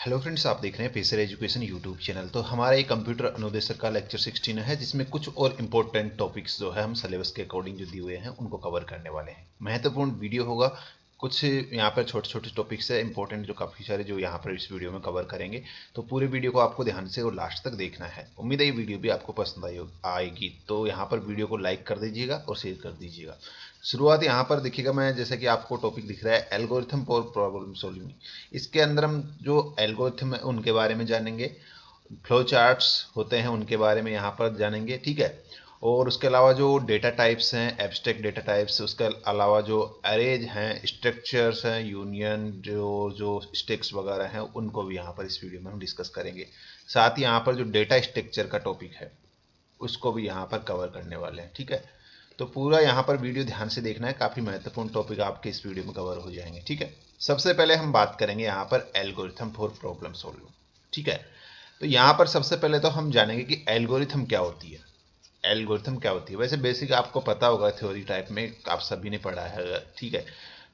Hello friends, आप देख रहे हैं पेसर एजुकेशन यूट्यूब चैनल। तो हमारा ये कंप्यूटर अनुदेशक का लेक्चर 16 है, जिसमें कुछ और इम्पोर्टेंट टॉपिक्स जो है हम सिलेबस के अकॉर्डिंग जो दिए हुए हैं उनको कवर करने वाले हैं। महत्वपूर्ण वीडियो होगा। कुछ यहाँ पर छोटे छोटे टॉपिक्स है इंपॉर्टेंट, जो काफ़ी सारे जो यहाँ पर इस वीडियो में कवर करेंगे। तो पूरे वीडियो को आपको ध्यान से और लास्ट तक देखना है। उम्मीद है ये वीडियो भी आपको पसंद आएगी। तो यहाँ पर वीडियो को लाइक कर दीजिएगा और शेयर कर दीजिएगा। शुरुआत यहाँ पर देखिएगा, मैं जैसे कि आपको टॉपिक दिख रहा है एल्गोरिथम फॉर प्रॉब्लम सॉल्विंग। इसके अंदर हम जो एल्गोरिथम है उनके बारे में जानेंगे, फ्लो चार्ट्स होते हैं उनके बारे में यहाँ पर जानेंगे, ठीक है। और उसके अलावा जो डेटा टाइप्स हैं, एब्स्ट्रैक्ट डेटा टाइप्स, उसके अलावा जो अरेज हैं, स्ट्रक्चर्स हैं, यूनियन, जो जो स्टैक्स वगैरह हैं, उनको भी यहाँ पर इस वीडियो में हम डिस्कस करेंगे। साथ ही यहाँ पर जो डेटा स्ट्रक्चर का टॉपिक है उसको भी यहाँ पर कवर करने वाले हैं, ठीक है। तो पूरा यहाँ पर वीडियो ध्यान से देखना है, काफ़ी महत्वपूर्ण टॉपिक आपके इस वीडियो में कवर हो जाएंगे, ठीक है। सबसे पहले हम बात करेंगे यहाँ पर एल्गोरिथम फॉर प्रॉब्लम सॉल्विंग, ठीक है। तो यहाँ पर सबसे पहले तो हम जानेंगे कि एल्गोरिथम क्या होती है। एल्गोरिथम क्या होती है, वैसे बेसिक आपको पता होगा, थ्योरी टाइप में आप सभी ने पढ़ा है, ठीक है।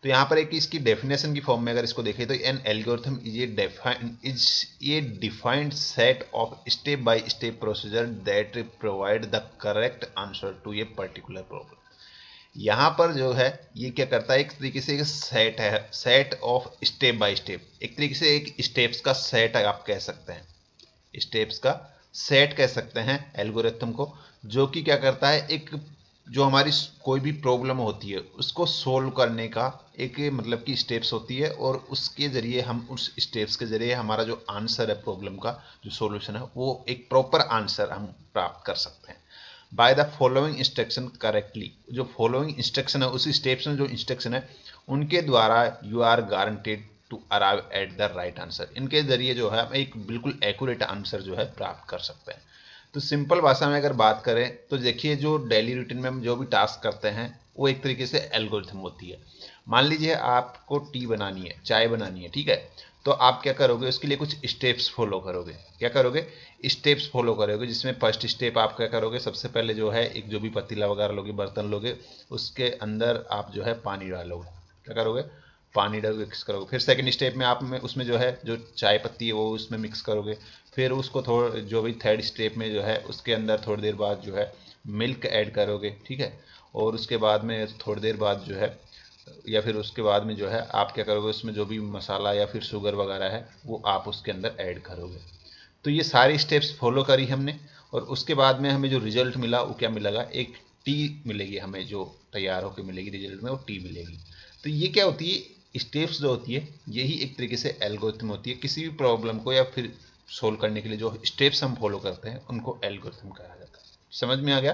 तो यहाँ पर एक इसकी डेफिनेशन की फॉर्म में अगर इसको देखें तो an algorithm is a defined set of step by step procedure that provide the correct answer to a particular problem. यहाँ पर जो है ये क्या करता है, एक तरीके से एक सेट है, set of step by step, एक तरीके से एक स्टेप्स का सेट है, आप कह सकते हैं स्टेप्स का सेट कह सकते हैं एल्गोरिथम को, जो कि क्या करता है, एक जो हमारी कोई भी प्रॉब्लम होती है उसको सोल्व करने का एक मतलब की स्टेप्स होती है, और उसके जरिए हम उस स्टेप्स के जरिए हमारा जो आंसर है प्रॉब्लम का, जो सॉल्यूशन है, वो एक प्रॉपर आंसर हम प्राप्त कर सकते हैं by the following instruction correctly. जो फॉलोइंग इंस्ट्रक्शन है, उसी स्टेप्स में जो इंस्ट्रक्शन है उनके द्वारा you are guaranteed to arrive at the right answer. इनके जरिए जो है हम एक बिल्कुल एक्यूरेट आंसर जो है प्राप्त कर सकते हैं। तो सिंपल भाषा में अगर बात करें तो देखिए, जो डेली रूटीन में हम जो भी टास्क करते हैं वो एक तरीके से एल्गोरिथम होती है। मान लीजिए आपको टी बनानी है, चाय बनानी है, ठीक है। तो आप क्या करोगे, उसके लिए कुछ स्टेप्स फॉलो करोगे। क्या करोगे, स्टेप्स फॉलो करोगे, जिसमें फर्स्ट स्टेप आप क्या करोगे, सबसे पहले जो है एक जो भी पतीला वगैरह लोगे, बर्तन लोगे, उसके अंदर आप जो है पानी डालोगे। क्या करोगे, पानी डाल मिक्स करोगे। फिर सेकंड स्टेप में आप में उसमें जो है जो चाय पत्ती है वो उसमें मिक्स करोगे। फिर उसको थोड़ा जो भी थर्ड स्टेप में जो है उसके अंदर थोड़ी देर बाद जो है मिल्क ऐड करोगे, ठीक है। और उसके बाद में थोड़ी देर बाद जो है, या फिर उसके बाद में जो है आप क्या करोगे, उसमें जो भी मसाला या फिर शुगर वगैरह है वो आप उसके अंदर ऐड करोगे। तो ये सारी स्टेप्स फॉलो करी हमने, और उसके बाद में हमें जो रिजल्ट मिला वो क्या मिलेगा, एक टी मिलेगी हमें, जो तैयार होकर मिलेगी रिजल्ट में, वो टी मिलेगी। तो ये क्या होती है, स्टेप्स जो होती है यही एक तरीके से एल्गोरिथम होती है। किसी भी प्रॉब्लम को या फिर सोल्व करने के लिए जो स्टेप्स हम फॉलो करते हैं उनको एल्गोरिथम कहा जाता है। समझ में आ गया।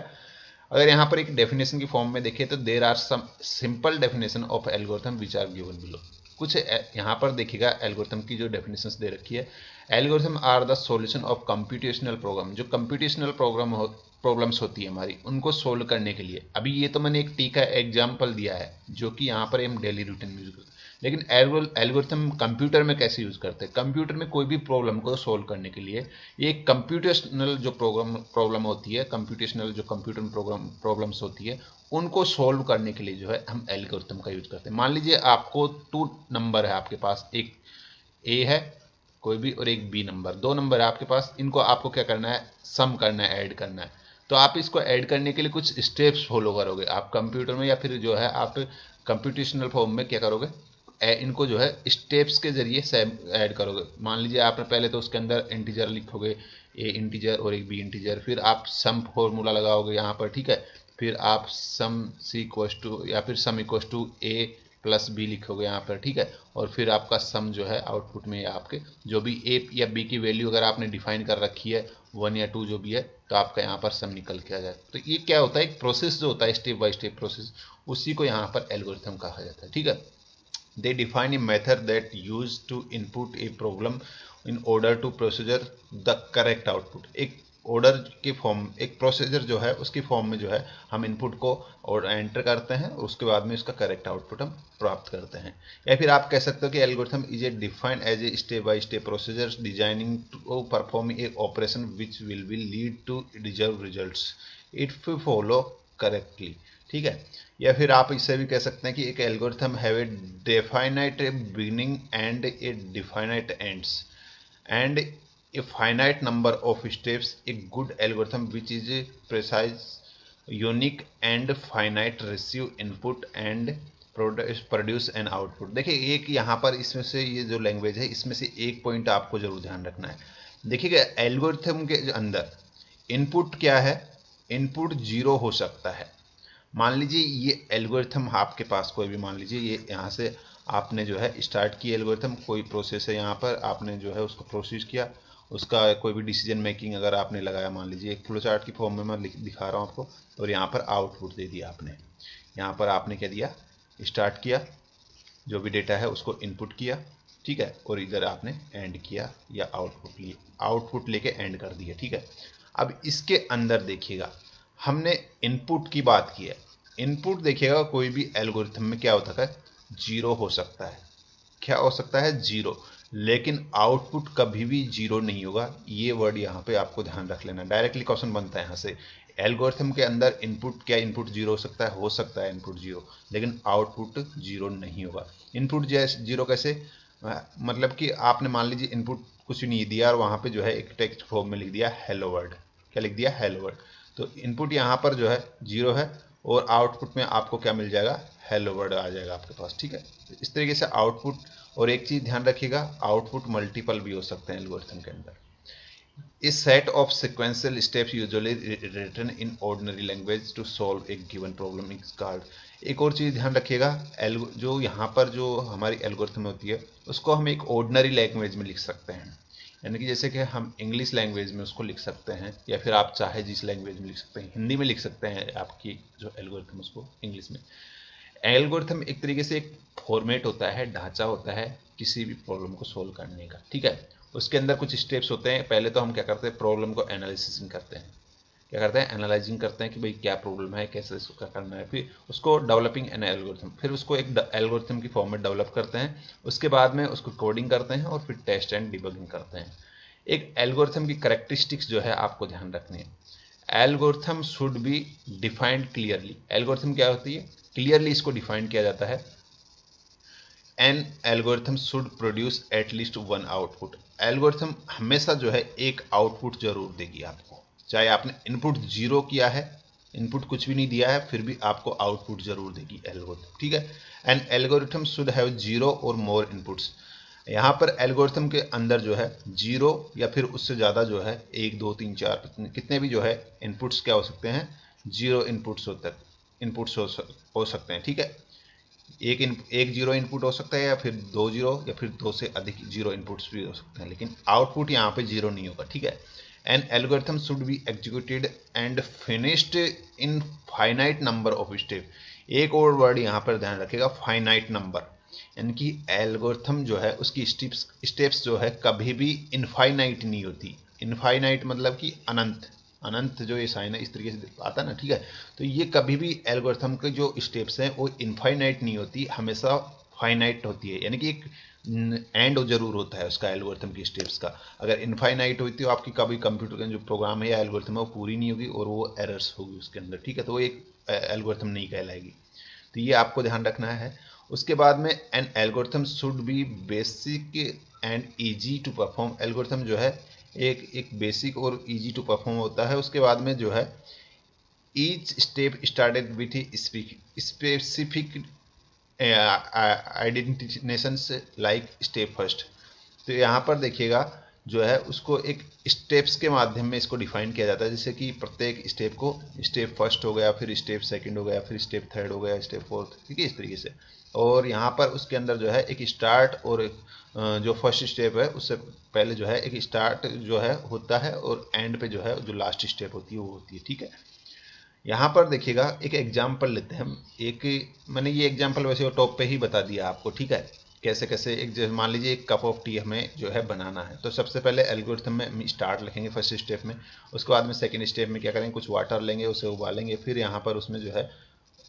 अगर यहाँ पर एक डेफिनेशन की फॉर्म में देखें तो there are some simple definition of algorithm which are given below. कुछ यहाँ पर देखिएगा एल्गोरिथम की जो डेफिनेशंस दे रखी है। Algorithm are the solution of computational program. जो कंप्यूटेशनल प्रॉब्लम्स होती है हमारी, उनको सोल्व करने के लिए, अभी ये तो मैंने एक टी का एग्जाम्पल दिया है जो कि यहाँ पर हम डेली रूटीन में यूज करते हैं, लेकिन एल्गोरिथम कंप्यूटर में कैसे यूज करते हैं। कंप्यूटर में कोई भी प्रॉब्लम को सोल्व करने के लिए ये कंप्यूटेशनल जो प्रॉब्लम होती है, कंप्यूटेशनल जो कंप्यूटर में प्रॉब्लम्स होती है, उनको सोल्व करने के लिए जो है हम एल्गोरिथम का यूज करते हैं। मान लीजिए आपको 2 नंबर है आपके पास, एक ए है कोई भी और एक बी नंबर, 2 नंबर है आपके पास। इनको आपको क्या करना है, सम करना है, ऐड करना है। तो आप इसको ऐड करने के लिए कुछ स्टेप्स फॉलो करोगे आप कंप्यूटर में, या फिर जो है आप कंप्यूटेशनल फॉर्म में क्या करोगे, इनको जो है स्टेप्स के जरिए ऐड करोगे। मान लीजिए आपने पहले तो उसके अंदर इंटीजर लिखोगे, ए इंटीजर और एक बी इंटीजर, फिर आप सम फॉर्मूला लगाओगे यहाँ पर, ठीक है। फिर आप सम सी इक्वस टू या फिर sum equals to A plus B लिखोगे यहाँ पर, ठीक है। और फिर आपका सम जो है आउटपुट में आपके जो भी ए या बी की वैल्यू अगर आपने डिफाइन कर रखी है 1 या 2 जो भी है, तो आपका यहाँ पर सम निकल के आ जाए। तो ये क्या होता है, एक प्रोसेस जो होता है स्टेप बाय स्टेप प्रोसेस, उसी को यहाँ पर एल्गोरिथम कहा जाता है, ठीक है। They define a method that used to input a problem in order to procedure the correct output। एक ऑर्डर के फॉर्म, एक प्रोसीजर जो है उसकी फॉर्म में जो है हम इनपुट को और एंटर करते हैं, उसके बाद में उसका करेक्ट आउटपुट हम प्राप्त करते हैं। या फिर आप कह सकते हो कि algorithm is a defined as a step by step procedure designing to perform a operation which will be lead to deserve results if we follow correctly, ठीक है। या फिर आप इससे भी कह सकते हैं कि एक algorithm have a definite beginning and a definite ends. and a finite number of steps, a good algorithm which is precise, unique and finite, receive input and produce an output. देखिए एक यहाँ पर इसमें से ये जो लैंग्वेज है इसमें से एक पॉइंट आपको जरूर ध्यान रखना है। देखिएगा एल्गोरिथम के अंदर इनपुट क्या है, इनपुट जीरो हो सकता है। मान लीजिए ये एल्गोरिथम आपके पास कोई भी, मान लीजिए ये यहाँ से आपने जो है स्टार्ट किया एल्गोरिथम, कोई प्रोसेस है यहाँ पर, आपने जो है उसको प्रोसेस किया, उसका कोई भी डिसीजन मेकिंग अगर आपने लगाया, मान लीजिए एक फ्लो चार्ट की फॉर्म में मैं दिखा रहा हूँ आपको, और यहाँ पर आउटपुट दे दिया आपने। यहाँ पर आपने क्या दिया, स्टार्ट किया, जो भी डेटा है उसको इनपुट किया, ठीक है, और इधर आपने एंड किया या आउटपुट लेके एंड कर दिया, ठीक है। अब इसके अंदर देखिएगा हमने इनपुट की बात की है। इनपुट देखिएगा कोई भी एल्गोरिथम में क्या होता है, जीरो हो सकता है। क्या हो सकता है, जीरो। लेकिन आउटपुट कभी भी जीरो नहीं होगा। ये वर्ड यहाँ पे आपको ध्यान रख लेना। डायरेक्टली क्वेश्चन बनता है यहाँ से, एल्गोरिथम के अंदर इनपुट, क्या इनपुट जीरो हो सकता है इनपुट जीरो, लेकिन आउटपुट जीरो नहीं होगा। इनपुट जीरो कैसे, मतलब कि आपने मान लीजिए इनपुट कुछ नहीं दिया और वहाँ पे जो है एक टेक्स्ट फॉर्म में लिख दिया हेलो वर्ड, क्या लिख दिया, हेलो वर्ड। तो इनपुट यहाँ पर जो है जीरो है और आउटपुट में आपको क्या मिल जाएगा, हेलो वर्ड आ जाएगा आपके पास, ठीक है। इस तरीके से आउटपुट, और एक चीज़ ध्यान रखिएगा, आउटपुट मल्टीपल भी हो सकते हैं एल्गोरिथम के अंदर। इस set of sequential steps usually written in ordinary language to solve a given problem is called. एक और चीज़ ध्यान रखिएगा, जो यहाँ पर जो हमारी एल्गोरिथम होती है उसको हम एक ऑर्डिनरी लैंग्वेज में लिख सकते हैं, यानी कि जैसे कि हम इंग्लिश लैंग्वेज में उसको लिख सकते हैं, या फिर आप चाहे जिस लैंग्वेज में लिख सकते हैं, हिंदी में लिख सकते हैं आपकी जो एल्गोरिथम उसको इंग्लिश में। एल्गोरिथम एक तरीके से एक फॉर्मेट होता है, ढांचा होता है किसी भी प्रॉब्लम को सोल्व करने का, ठीक है। उसके अंदर कुछ स्टेप्स होते हैं। पहले तो हम क्या करते हैं, प्रॉब्लम को एनालिसिस करते हैं, क्या करते हैं, एनालाइजिंग करते हैं कि भाई क्या प्रॉब्लम है, कैसे इसको क्या करना है, फिर उसको डेवलपिंग एन एल्गोरिथम, फिर उसको एक एल्गोरिथम की फॉर्म में डेवलप करते हैं, उसके बाद में उसको कोडिंग करते हैं और फिर टेस्ट एंड डिबगिंग करते हैं। एक एल्गोरिथम की कैरेक्टरिस्टिक्स जो है आपको ध्यान रखनी है। Algorithm should be defined clearly. Algorithm क्या होती है, क्लियरली इसको डिफाइन किया जाता है। N algorithm should produce at least one output. Algorithm हमेशा जो है एक आउटपुट जरूर देगी आपको, चाहे आपने इनपुट जीरो किया है, इनपुट कुछ भी नहीं दिया है, फिर भी आपको आउटपुट जरूर देगी एल्गोरिथम, ठीक है। N algorithm should have zero और मोर इनपुट्स। यहाँ पर एल्गोरिथम के अंदर जो है जीरो या फिर उससे ज़्यादा जो है 1 2 3 4 कितने भी जो है इनपुट्स क्या हो सकते हैं, जीरो इनपुट्स हो सकते हैं, ठीक है। एक जीरो इनपुट हो सकता है, या फिर 2 जीरो, या फिर 2 से अधिक जीरो इनपुट्स भी हो सकते हैं, लेकिन आउटपुट यहाँ पे जीरो नहीं होगा, ठीक है। N algorithm should be executed and finished in finite number of step. एक और वर्ड यहाँ पर ध्यान रखिएगा, फाइनाइट नंबर, यानी कि एल्गोरिथम जो है उसकी स्टेप्स जो है कभी भी इनफाइनाइट नहीं होती। इनफाइनाइट मतलब कि अनंत, अनंत जो ये साइन है इस तरीके से आता है ना, ठीक है। तो ये कभी भी एल्गोरिथम के जो स्टेप्स हैं वो इनफाइनाइट नहीं होती, हमेशा फाइनाइट होती है, यानी कि एक एंड जरूर होता है उसका एल्गोरिथम की स्टेप्स का। अगर इनफाइनाइट होती तो आपकी कभी कंप्यूटर का जो प्रोग्राम है या एल्गोरिथम है वो पूरी नहीं होगी और वो एरर्स होगी उसके अंदर, ठीक है। तो वो एक एल्गोरिथम नहीं कहलाएगी, तो ये आपको ध्यान रखना है। उसके बाद में an algorithm should be basic and easy to perform. Algorithm जो है एक बेसिक और इजी टू परफॉर्म होता है। उसके बाद में जो है each step started with specific identification like step first. तो यहाँ पर देखिएगा जो है उसको एक स्टेप्स के माध्यम में इसको डिफाइन किया जाता है, जैसे कि प्रत्येक स्टेप को स्टेप फर्स्ट हो गया, फिर स्टेप सेकंड हो गया, फिर स्टेप थर्ड हो गया, स्टेप फोर्थ, ठीक है, इस तरीके से। और यहाँ पर उसके अंदर जो है एक स्टार्ट और जो फर्स्ट स्टेप है उससे पहले जो है एक स्टार्ट जो है होता है और एंड पे जो है जो लास्ट स्टेप होती है वो होती है, ठीक है। यहाँ पर देखिएगा एक एग्जाम्पल लेते हैं हम। मैंने ये एग्जाम्पल वैसे वो टॉप पे ही बता दिया आपको, ठीक है, कैसे कैसे। एक मान लीजिए एक कप ऑफ टी हमें जो है बनाना है, तो सबसे पहले एल्गोरिथम में स्टार्ट लिखेंगे फर्स्ट स्टेप में। उसके बाद में सेकंड स्टेप में क्या करेंगे, कुछ वाटर लेंगे, उसे उबालेंगे, फिर यहाँ पर उसमें जो है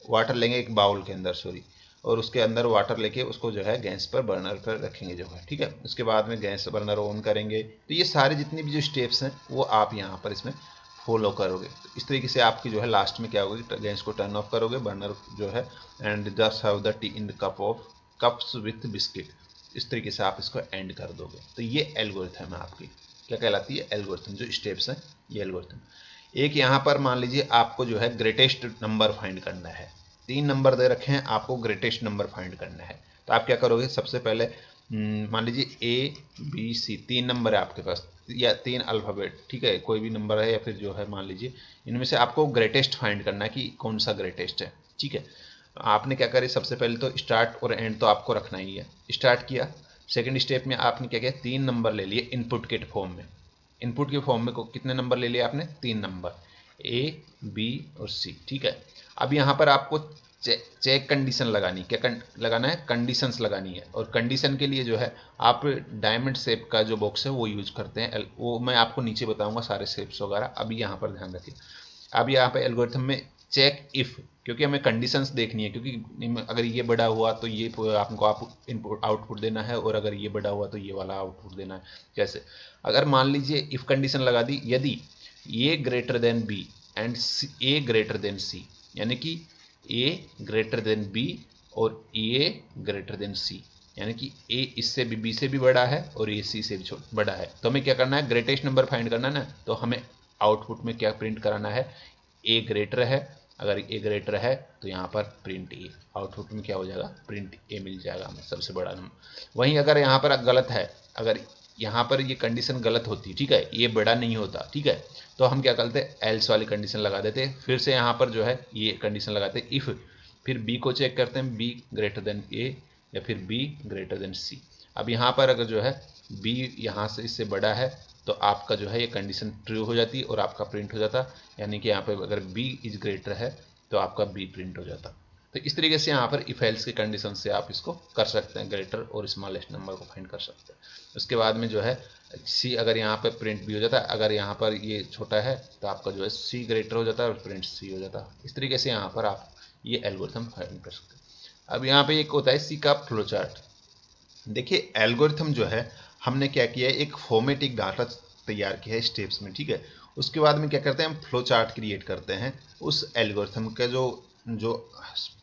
वाटर लेंगे एक बाउल के अंदर, और उसके अंदर वाटर लेके उसको जो है गैस पर बर्नर पर रखेंगे जो है, ठीक है। उसके बाद में गैस बर्नर ऑन करेंगे। तो ये सारे जितने भी जो स्टेप्स हैं वो आप यहाँ पर इसमें फॉलो करोगे। तो इस तरीके से आपकी जो है लास्ट में क्या होगी, गैस को टर्न ऑफ करोगे, बर्नर जो है, and just have the T in the cups with biscuit. इस तरीके से आप इसको एंड कर दोगे। तो ये एल्गोरिथम है आपकी, क्या कहलाती है, एल्गोरिथम। जो स्टेप्स हैं ये एल्गोरिथम। एक यहाँ पर मान लीजिए आपको जो है ग्रेटेस्ट नंबर फाइंड करना है, 3 नंबर दे रखे हैं, आपको ग्रेटेस्ट नंबर फाइंड करना है। तो आप क्या करोगे, सबसे पहले मान लीजिए ए बी सी 3 नंबर है आपके पास, या 3 अल्फ़ाबेट, ठीक है, कोई भी नंबर है, या फिर जो है मान लीजिए इनमें से आपको ग्रेटेस्ट फाइंड करना है कि कौन सा ग्रेटेस्ट है, ठीक है। आपने क्या करें, सबसे पहले तो स्टार्ट और एंड तो आपको रखना ही है। स्टार्ट किया, सेकंड स्टेप में आपने क्या किया, 3 नंबर ले लिए इनपुट के फॉर्म में। इनपुट के फॉर्म में कितने नंबर ले लिए आपने, 3 नंबर, ए बी और सी, ठीक है। अब यहाँ पर आपको चेक कंडीशन लगानी, क्या लगाना है, कंडीशंस लगानी है। और कंडीशन के लिए जो है आप डायमंड शेप का जो बॉक्स है वो यूज करते हैं, वो मैं आपको नीचे बताऊंगा सारे शेप्स वगैरह, अभी यहाँ पर ध्यान रखिए। अब यहाँ पे एल्गोरिथम में चेक इफ, क्योंकि हमें कंडीशंस देखनी है, क्योंकि अगर ये बड़ा हुआ तो ये आपको आप इनपुट आउटपुट देना है, और अगर ये बड़ा हुआ तो ये वाला आउटपुट देना है। जैसे अगर मान लीजिए इफ कंडीशन लगा दी, यदि A greater than B and A greater than C, यानी कि ए ग्रेटर देन बी और ए ग्रेटर देन सी, यानी कि ए इससे भी बी से भी बड़ा है और ए सी से भी बड़ा है, तो हमें क्या करना है, ग्रेटेस्ट नंबर फाइंड करना है ना। तो हमें आउटपुट में क्या प्रिंट कराना है, ए ग्रेटर है, अगर ए ग्रेटर है तो यहाँ पर प्रिंट ए, आउटपुट में क्या हो जाएगा, प्रिंट ए मिल जाएगा हमें, सबसे बड़ा नंबर। वहीं अगर यहाँ पर गलत है, अगर यहाँ पर ये कंडीशन गलत होती, ठीक है, ये बड़ा नहीं होता, ठीक है, तो हम क्या करते हैं, एल्स वाली कंडीशन लगा देते, फिर से यहाँ पर जो है ये कंडीशन लगाते इफ, फिर बी को चेक करते हैं, बी ग्रेटर देन ए या फिर बी ग्रेटर देन सी। अब यहाँ पर अगर जो है बी यहाँ से इससे बड़ा है तो आपका जो है ये कंडीशन ट्रू हो जाती है और आपका प्रिंट हो जाता, यानी कि यहाँ पे अगर बी इज ग्रेटर है तो आपका बी प्रिंट हो जाता। तो इस तरीके से यहाँ पर इफ एल्स की कंडीशन से आप इसको कर सकते हैं, ग्रेटर और स्मॉलेस्ट नंबर को फाइंड कर सकते हैं। उसके बाद में जो है सी अगर यहाँ पर प्रिंट भी हो जाता है, अगर यहाँ पर ये छोटा है तो आपका जो है सी ग्रेटर हो जाता है और प्रिंट सी हो जाता है। इस तरीके से यहाँ पर आप ये एल्गोरिथम फाइंड कर सकते हैं। अब यहाँ पे एक होता है सी का फ्लो चार्ट। देखिए एल्गोरिथम जो है हमने क्या किया है, एक फॉर्मेटिक डाटा तैयार किया है स्टेप्स में, ठीक है। उसके बाद में क्या करते हैं, हम फ्लो चार्ट क्रिएट करते हैं उस एल्गोरिथम का जो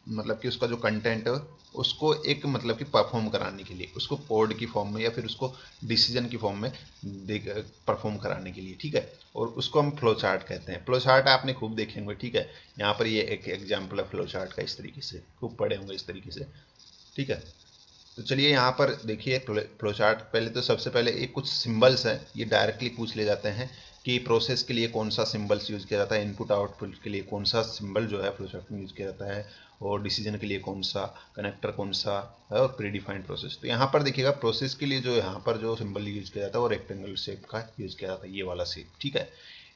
मतलब कि उसका जो कंटेंट है उसको एक मतलब कि परफॉर्म कराने के लिए, उसको कोड की फॉर्म में या फिर उसको डिसीजन की फॉर्म में परफॉर्म कराने के लिए, ठीक है। और उसको हम फ्लो चार्ट कहते हैं। फ्लो चार्ट आपने खूब देखे होंगे, ठीक है। यहाँ पर ये एक एग्जाम्पल है फ्लो चार्ट का, इस तरीके से खूब पढ़े होंगे इस तरीके से, ठीक है। तो चलिए यहाँ पर देखिए फ्लो चार्ट। पहले तो सबसे पहले एक कुछ सिंबल्स हैं, ये डायरेक्टली पूछ ले जाते हैं कि प्रोसेस के लिए कौन सा सिंबल्स यूज़ किया जाता है, इनपुट आउटपुट के लिए कौन सा सिंबल जो है फ्लो चार्ट में यूज़ किया जाता है, और डिसीजन के लिए कौन सा, कनेक्टर कौन सा है, और प्री डिफाइंड प्रोसेस। तो यहाँ पर देखिएगा प्रोसेस के लिए जो यहाँ पर जो सिंबल यूज़ किया जाता है वो रेक्टेंगल शेप का यूज़ किया जाता है, ये वाला शेप, ठीक है।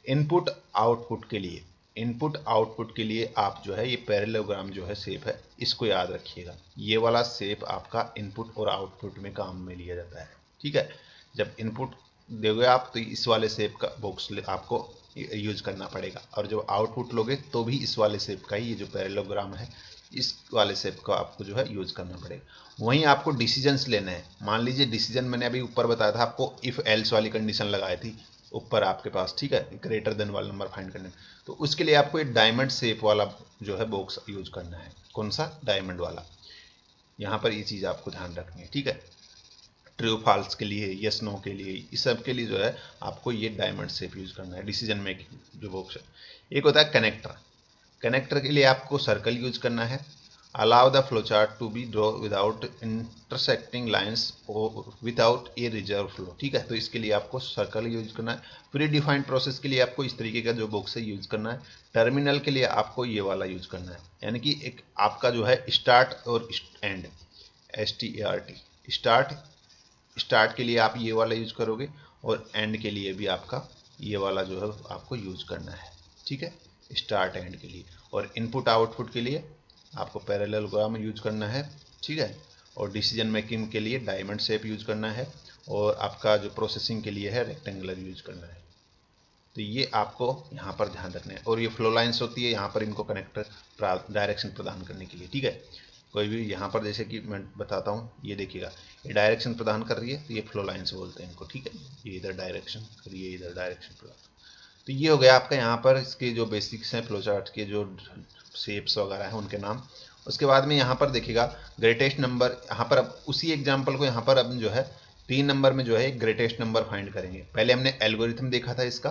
इनपुट आउटपुट के लिए, इनपुट आउटपुट के लिए आप जो है ये पैरेललोग्राम जो है शेप है, इसको याद रखिएगा। ये वाला शेप आपका इनपुट और आउटपुट में काम में लिया जाता है, ठीक है। जब इनपुट दोगे आप तो इस वाले शेप का बॉक्स आपको यूज करना पड़ेगा, और जब आउटपुट लोगे तो भी इस वाले शेप का ही, ये जो पैरेललोग्राम है इस वाले शेप का आपको जो है यूज करना पड़ेगा। वहीं आपको डिसीजंस लेने हैं। मान लीजिए डिसीजन मैंने अभी ऊपर बताया था आपको, इफ एल्स वाली कंडीशन लगाई थी ऊपर आपके पास, ठीक है, ग्रेटर देन वाला नंबर फाइंड करने, तो उसके लिए आपको एक डायमंड शेप वाला जो है बॉक्स यूज करना है। कौन सा, डायमंड वाला। यहाँ पर ये चीज़ आपको ध्यान रखनी है, ठीक है। ट्रू फॉल्स के लिए, यस नो के लिए, इस सब के लिए जो है आपको ये डायमंड शेप यूज करना है डिसीजन मेकिंग जो बॉक्स है। एक होता है कनेक्टर। कनेक्टर के लिए आपको सर्कल यूज करना है। Allow the flow chart to be draw without intersecting lines और विदाउट ए रिजर्व फ्लो, ठीक है। तो इसके लिए आपको सर्कल यूज करना है। प्री डिफाइंड प्रोसेस के लिए आपको इस तरीके का जो बॉक्स है यूज करना है। टर्मिनल के लिए आपको ये वाला यूज करना है, यानी कि एक आपका जो है स्टार्ट और एंड, START, स्टार्ट के लिए आप ये वाला यूज करोगे और एंड के लिए भी आपका ये वाला जो है आपको यूज करना है, ठीक है, स्टार्ट एंड के लिए। और इनपुट आउटपुट के लिए आपको पैरेललोग्राम यूज करना है, ठीक है। और डिसीजन मेकिंग के लिए डायमंड शेप यूज करना है, और आपका जो प्रोसेसिंग के लिए है रेक्टेंगुलर यूज करना है। तो ये आपको यहाँ पर ध्यान रखना है। और ये फ्लो लाइंस होती है यहाँ पर, इनको कनेक्टर डायरेक्शन प्रदान करने के लिए, ठीक है। कोई भी यहाँ पर जैसे कि मैं बताता हूँ, ये देखिएगा ये डायरेक्शन प्रदान कर रही है तो ये फ्लो लाइन्स बोलते हैं इनको, ठीक है। ये इधर डायरेक्शन और ये इधर डायरेक्शन प्रदान। तो ये हो गया आपका यहाँ पर इसके जो बेसिक्स हैं फ्लो चार्ट के, जो शेप्स वगैरह हैं उनके नाम। उसके बाद में यहाँ पर देखिएगा ग्रेटेस्ट नंबर, यहाँ पर अब उसी एग्जाम्पल को यहाँ पर अब जो है 3 नंबर में जो है एक ग्रेटेस्ट नंबर फाइंड करेंगे। पहले हमने एल्गोरिथम देखा था इसका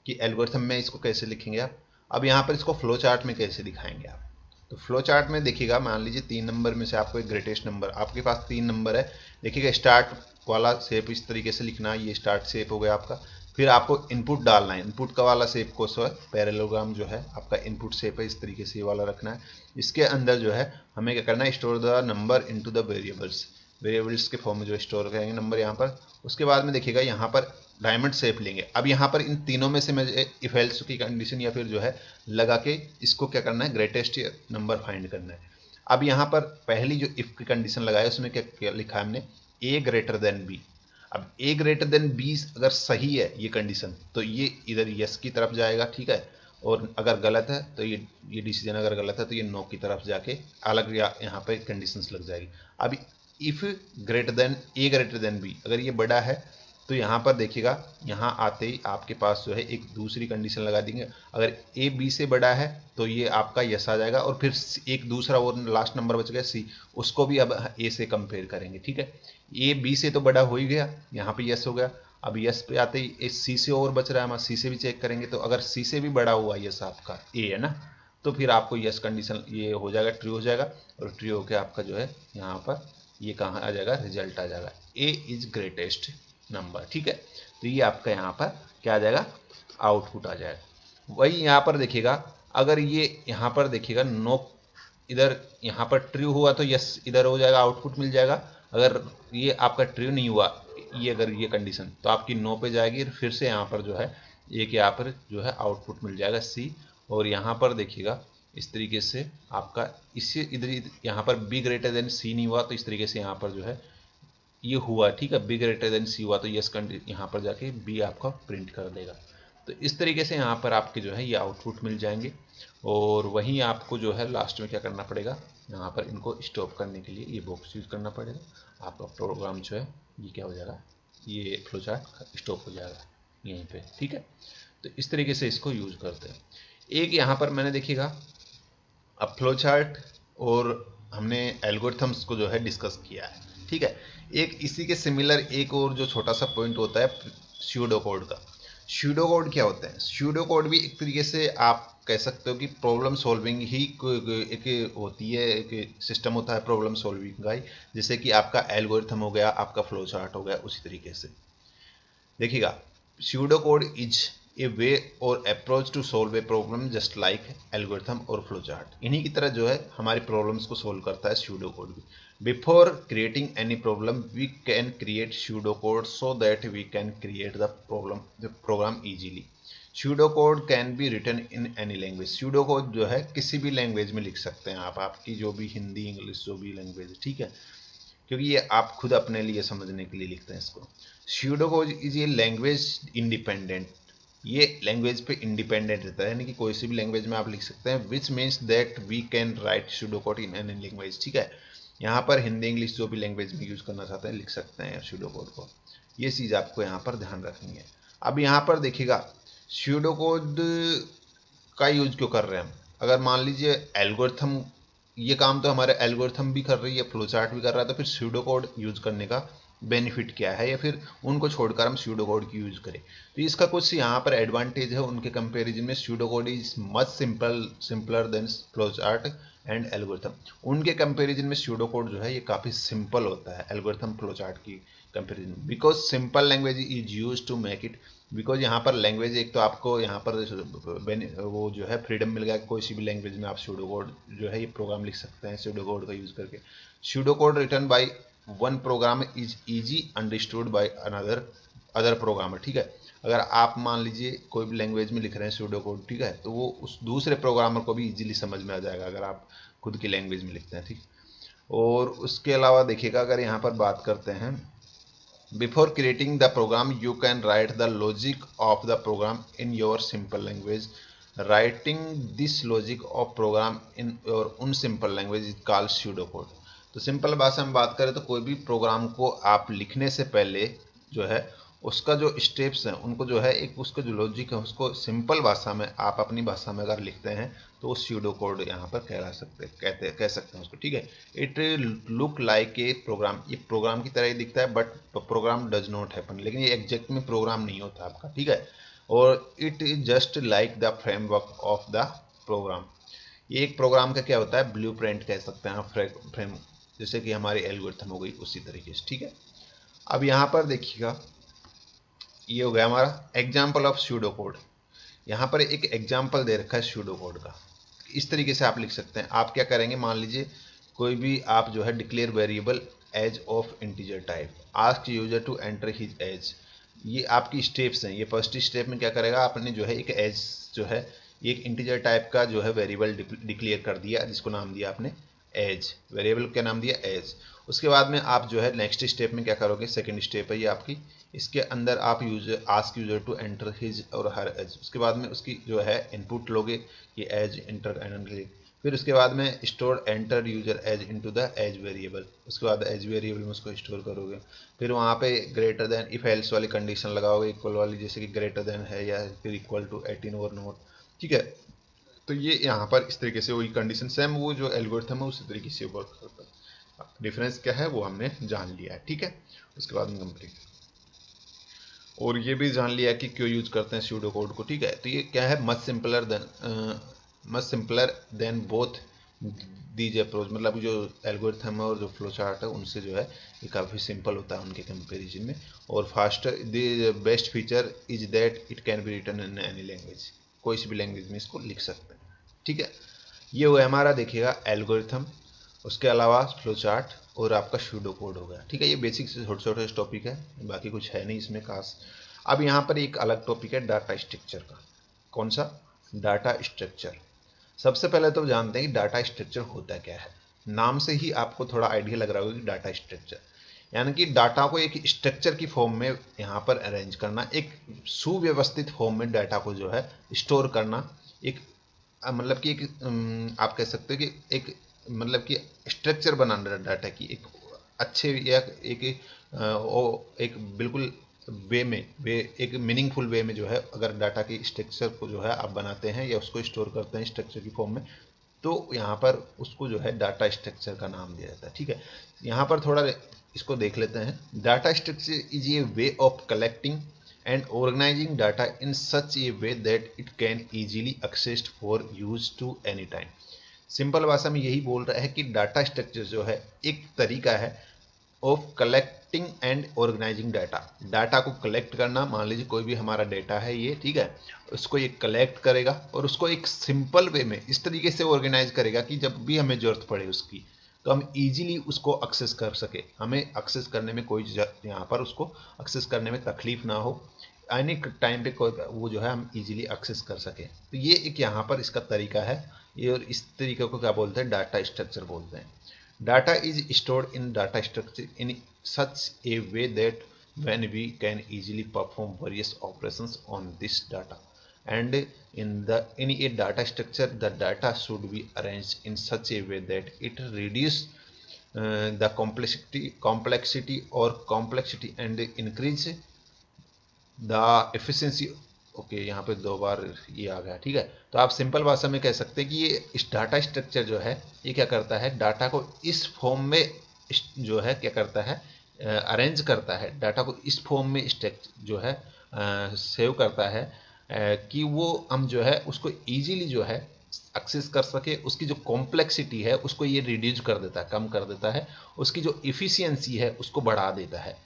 कि एल्गोरिथम में इसको कैसे लिखेंगे आप। अब यहाँ पर इसको फ्लो चार्ट में कैसे दिखाएंगे आप। तो फ्लो चार्ट में देखिएगा, मान लीजिए 3 नंबर में से आपको एक ग्रेटेस्ट नंबर, आपके पास 3 नंबर है। देखिएगा स्टार्ट वाला शेप इस तरीके से लिखना है, ये स्टार्ट शेप हो गया आपका। फिर आपको इनपुट डालना है, इनपुट का वाला शेप को पैरेललोग्राम जो है आपका इनपुट शेप है, इस तरीके से ये वाला रखना है। इसके अंदर जो है हमें क्या करना है, store the number into the variables, variables के फॉर्म में जो स्टोर करेंगे नंबर यहाँ पर। उसके बाद में देखिएगा यहाँ पर डायमंड शेप लेंगे। अब यहाँ पर इन तीनों में से मुझे इफ एल्स की कंडीशन या फिर जो है लगा के इसको क्या करना है, ग्रेटेस्ट नंबर फाइंड करना है। अब यहाँ पर पहली जो इफ की कंडीशन लगाया उसमें क्या लिखा है हमने, ए ग्रेटर देन बी। अब ए ग्रेटर देन बी अगर सही है ये कंडीशन तो ये इधर यस की तरफ जाएगा, ठीक है। और अगर गलत है तो ये डिसीजन अगर गलत है तो ये नो की तरफ जाके अलग यहाँ पे कंडीशंस लग जाएगी। अब if greater than A greater than B, अगर ये बड़ा है तो यहाँ पर देखिएगा, यहाँ आते ही आपके पास जो है एक दूसरी कंडीशन लगा देंगे। अगर ए बी से बड़ा है तो ये आपका यस आ जाएगा, और फिर एक दूसरा और लास्ट नंबर बच गया सी, उसको भी अब ए से कंपेयर करेंगे, ठीक है। ए बी से तो बड़ा हो ही गया, यहाँ पे यस हो गया। अब यस पे आते ही सी से और बच रहा है, हमारा सी से भी चेक करेंगे। तो अगर सी से भी बड़ा हुआ यस आपका ए है ना, तो फिर आपको यस कंडीशन ये हो जाएगा, ट्रू हो जाएगा। और ट्रू होकर आपका जो है यहाँ पर ये कहाँ आ जाएगा, रिजल्ट आ जाएगा, ए इज ग्रेटेस्ट नंबर, ठीक है। तो ये आपका यहाँ पर क्या आ जाएगा, आउटपुट आ जाएगा। वही यहाँ पर देखिएगा, अगर ये यहाँ पर देखिएगा नो, इधर यहाँ पर ट्रू हुआ तो यस इधर हो जाएगा, आउटपुट मिल जाएगा। अगर ये आपका ट्रू नहीं हुआ, ये अगर ये कंडीशन, तो आपकी नो पे जाएगी, फिर से यहाँ पर जो है एक यहाँ पर जो है आउटपुट मिल जाएगा सी। और यहाँ पर देखिएगा इस तरीके से आपका इससे इधर यहाँ पर बी ग्रेटर देन सी नहीं हुआ तो इस तरीके से यहाँ पर जो है ये हुआ, ठीक है। बी ग्रेटर देन सी हुआ तो यस यहाँ पर जाके बी आपका प्रिंट कर देगा। तो इस तरीके से यहाँ पर आपके जो है ये आउटपुट मिल जाएंगे। और वहीं आपको जो है लास्ट में क्या करना पड़ेगा, यहाँ पर इनको स्टॉप करने के लिए ये बॉक्स यूज करना पड़ेगा। आपका प्रोग्राम जो है ये क्या हो जाएगा, ये फ्लो चार्ट स्टॉप हो जाएगा यहीं पे, ठीक है। तो इस तरीके से इसको यूज करते हैं। एक यहाँ पर मैंने देखिएगा, अब फ्लो चार्ट और हमने एल्गोरिथम्स को जो है डिस्कस किया है, ठीक है। एक इसी के सिमिलर एक और जो छोटा सा पॉइंट होता है स्यूडो कोड का। स्यूडो कोड क्या होता है, स्यूडो कोड भी एक तरीके से आप कह सकते हो कि प्रॉब्लम सॉल्विंग ही एक होती है, एक सिस्टम होता है प्रॉब्लम सॉल्विंग का ही। जैसे कि आपका एल्गोरिथम हो गया, आपका फ्लो चार्ट हो गया, उसी तरीके से देखिएगा pseudo code is a way और approach to solve a problem just like algorithm और फ्लो चार्ट। इन्हीं की तरह जो है हमारी प्रॉब्लम्स को सॉल्व करता है स्यूडो कोड भी। Before creating any problem we can create pseudo code so that we can create the program easily. Pseudo code can be written in any language. Pseudo code जो है किसी भी language में लिख सकते हैं आप, आपकी जो भी हिंदी इंग्लिश जो भी लैंग्वेज, ठीक है, क्योंकि ये आप खुद अपने लिए समझने के लिए लिखते हैं इसको। स्यूडो कोड इज ये लैंग्वेज इंडिपेंडेंट, ये लैंग्वेज पे इंडिपेंडेंट रहता है, यानी कि कोई सी भी लैंग्वेज में आप लिख सकते हैं। Which means that we can write pseudo code in any language, ठीक है। यहाँ पर हिंदी इंग्लिश जो भी लैंग्वेज में यूज करना चाहते हैं लिख सकते हैं स्यूडो कोड को। ये चीज़ आपको यहाँ पर ध्यान रखनी है। अब यहाँ पर देखिएगा स्यूडो कोड का यूज क्यों कर रहे हैं हम। अगर मान लीजिए एल्गोरिथम, ये काम तो हमारे एल्गोरिथम भी कर रही है, फ्लो चार्ट भी कर रहा है, तो फिर स्यूडो कोड यूज करने का बेनिफिट क्या है, या फिर उनको छोड़कर हम स्यूडो कोड की यूज करें। तो इसका कुछ यहाँ पर एडवांटेज है उनके कंपैरिजन में। Pseudo code is much simpler than flow chart and algorithm. उनके कंपैरिजन में स्यूडो कोड जो है ये काफ़ी सिंपल होता है एल्गोरिथम फ्लो चार्ट की comparison, because simple language is use to make it. Because यहाँ पर लैंग्वेज एक तो आपको यहाँ पर वो जो है फ्रीडम मिल गया, कोई सी भी लैंग्वेज में आप स्यूडो कोड जो है ये प्रोग्राम लिख सकते हैं स्यूडो कोड का यूज करके। Pseudo code written by one program is easy understood by other programmer, ठीक है। अगर आप मान लीजिए कोई भी लैंग्वेज में लिख रहे हैं स्यूडो कोड, ठीक है, तो वो उस दूसरे प्रोग्रामर को भी इजीली समझ में आ जाएगा अगर आप खुद की लैंग्वेज में लिखते हैं, ठीक। और उसके अलावा देखिएगा अगर यहाँ पर बात करते हैं, before creating the program you can write the logic of the program in your simple language. Writing this logic of program in your own simple language is called pseudo code. तो सिंपल भाषा में बात करें तो कोई भी programme को आप लिखने से पहले जो है उसका जो स्टेप्स हैं उनको जो है एक उसका जो लॉजिक है उसको सिंपल भाषा में आप अपनी भाषा में अगर लिखते हैं तो वो स्यूडो कोड यहाँ पर कह सकते हैं उसको, ठीक है। It look like a program, ये प्रोग्राम की तरह ही दिखता है but program does not happen, लेकिन ये एग्जैक्ट में प्रोग्राम नहीं होता आपका, ठीक है। और it is just like the framework of the program, ये एक प्रोग्राम का क्या होता है ब्लूप्रिंट कह सकते हैं फ्रेम, जैसे कि हमारी एल्गोरिथम हो गई उसी तरीके से, ठीक है। अब यहाँ पर देखिएगा ये हो गया हमारा एग्जाम्पल ऑफ स्यूडो कोड। यहाँ पर एक एग्जाम्पल दे रखा है स्यूडो कोड का, इस तरीके से आप लिख सकते हैं। आप क्या करेंगे, मान लीजिए कोई भी आप जो है declare variable age of integer type, ask user to enter his age, ये आपकी स्टेप्स हैं। ये फर्स्ट स्टेप में क्या करेगा, आपने जो है एक एज जो है एक इंटीजर टाइप का जो है वेरिएबल डिक्लेयर कर दिया, जिसको नाम दिया आपने एज, वेरिएबल का नाम दिया एज। उसके बाद में आप जो है नेक्स्ट स्टेप में क्या करोगे, सेकंड स्टेप है ये आपकी, इसके अंदर आप ask user to enter his or her as, उसके बाद में उसकी जो है इनपुट लोगे ये एज इंटर, फिर उसके बाद में store enter user age into the age variable, उसके बाद एज वेरिएबल में उसको स्टोर करोगे। फिर वहाँ पे ग्रेटर देन इफ एल्स वाली कंडीशन लगाओगे, इक्वल वाली, जैसे कि ग्रेटर देन है या फिर इक्वल टू 18 और नॉट, ठीक है। तो ये यहाँ पर इस तरीके से वही कंडीशन सेम वो जो एल्गोरिथम है उसी तरीके से वर्क करता है। डिफरेंस क्या है वो हमने जान लिया है, ठीक है। उसके बाद में कंप्लीट, और ये भी जान लिया कि क्यों यूज करते हैं स्यूडो कोड को, ठीक है। तो ये क्या है, much simpler than both these approach, मतलब जो एल्गोरिथम है और जो फ्लो चार्ट है उनसे जो है ये काफ़ी सिंपल होता है उनके कंपैरिजन में। और faster, the best feature is that it can be written in any language, कोई सी भी लैंग्वेज में इसको लिख सकते हैं, ठीक है। ये हुआ हमारा देखिएगा एल्गोरिथम, उसके अलावा फ्लो चार्ट और आपका स्यूडो कोड हो गया, ठीक है। ये बेसिक से छोटे छोटे टॉपिक है, बाकी कुछ है नहीं इसमें खास। अब यहाँ पर एक अलग टॉपिक है डाटा स्ट्रक्चर का। कौन सा, डाटा स्ट्रक्चर। सबसे पहले तो जानते हैं कि डाटा स्ट्रक्चर होता क्या है। नाम से ही आपको थोड़ा आइडिया लग रहा होगा कि डाटा स्ट्रक्चर यानी कि डाटा को एक स्ट्रक्चर की फॉर्म में यहाँ पर अरेंज करना, एक सुव्यवस्थित फॉर्म में डाटा को जो है स्टोर करना, एक मतलब कि एक आप कह सकते हो कि एक मतलब कि स्ट्रक्चर बनाना डाटा की एक अच्छे या एक बिल्कुल एक मीनिंगफुल वे में जो है अगर डाटा की स्ट्रक्चर को जो है आप बनाते हैं या उसको स्टोर करते हैं स्ट्रक्चर की फॉर्म में, तो यहाँ पर उसको जो है डाटा स्ट्रक्चर का नाम दिया जाता है, ठीक है। यहाँ पर थोड़ा इसको देख लेते हैं। Data structure is a way of collecting and organizing data in such a way that it can easily accessed for use to any time। Simple भाषा में यही बोल रहा है कि डाटा स्ट्रक्चर जो है एक तरीका है of collecting and organising data, data को कलेक्ट करना। मान लीजिए कोई भी हमारा डाटा है ये, ठीक है, उसको ये कलेक्ट करेगा और उसको एक सिंपल वे में इस तरीके से ऑर्गेनाइज करेगा कि जब भी हमें जरूरत पड़े उसकी तो हम इजीली उसको एक्सेस कर सके, हमें एक्सेस करने में कोई यहाँ पर उसको एक्सेस करने में तकलीफ ना हो, एनी टाइम पे कोई वो जो है हम इजीली एक्सेस कर सके। तो ये एक यहाँ पर इसका तरीका है ये, और इस तरीके को क्या बोलते हैं, डाटा स्ट्रक्चर बोलते हैं। Data is stored in data structure in such a way that when we can easily perform various operations on this data and in a data structure the data should be arranged in such a way that it reduce the complexity and increase the efficiency। Okay, यहाँ पे दो बार ये आ गया, ठीक है। तो आप simple भाषा में कह सकते हैं कि ये इस डाटा स्ट्रक्चर जो है ये क्या करता है, डाटा को इस फॉर्म में जो है क्या करता है, अरेंज करता है, डाटा को इस फॉर्म में जो है सेव करता है कि वो हम जो है उसको इजीली जो है एक्सेस कर सके। उसकी जो कॉम्प्लेक्सिटी है उसको ये रिड्यूस कर देता है, कम कर देता है, उसकी जो इफ़िशियंसी है उसको बढ़ा देता है।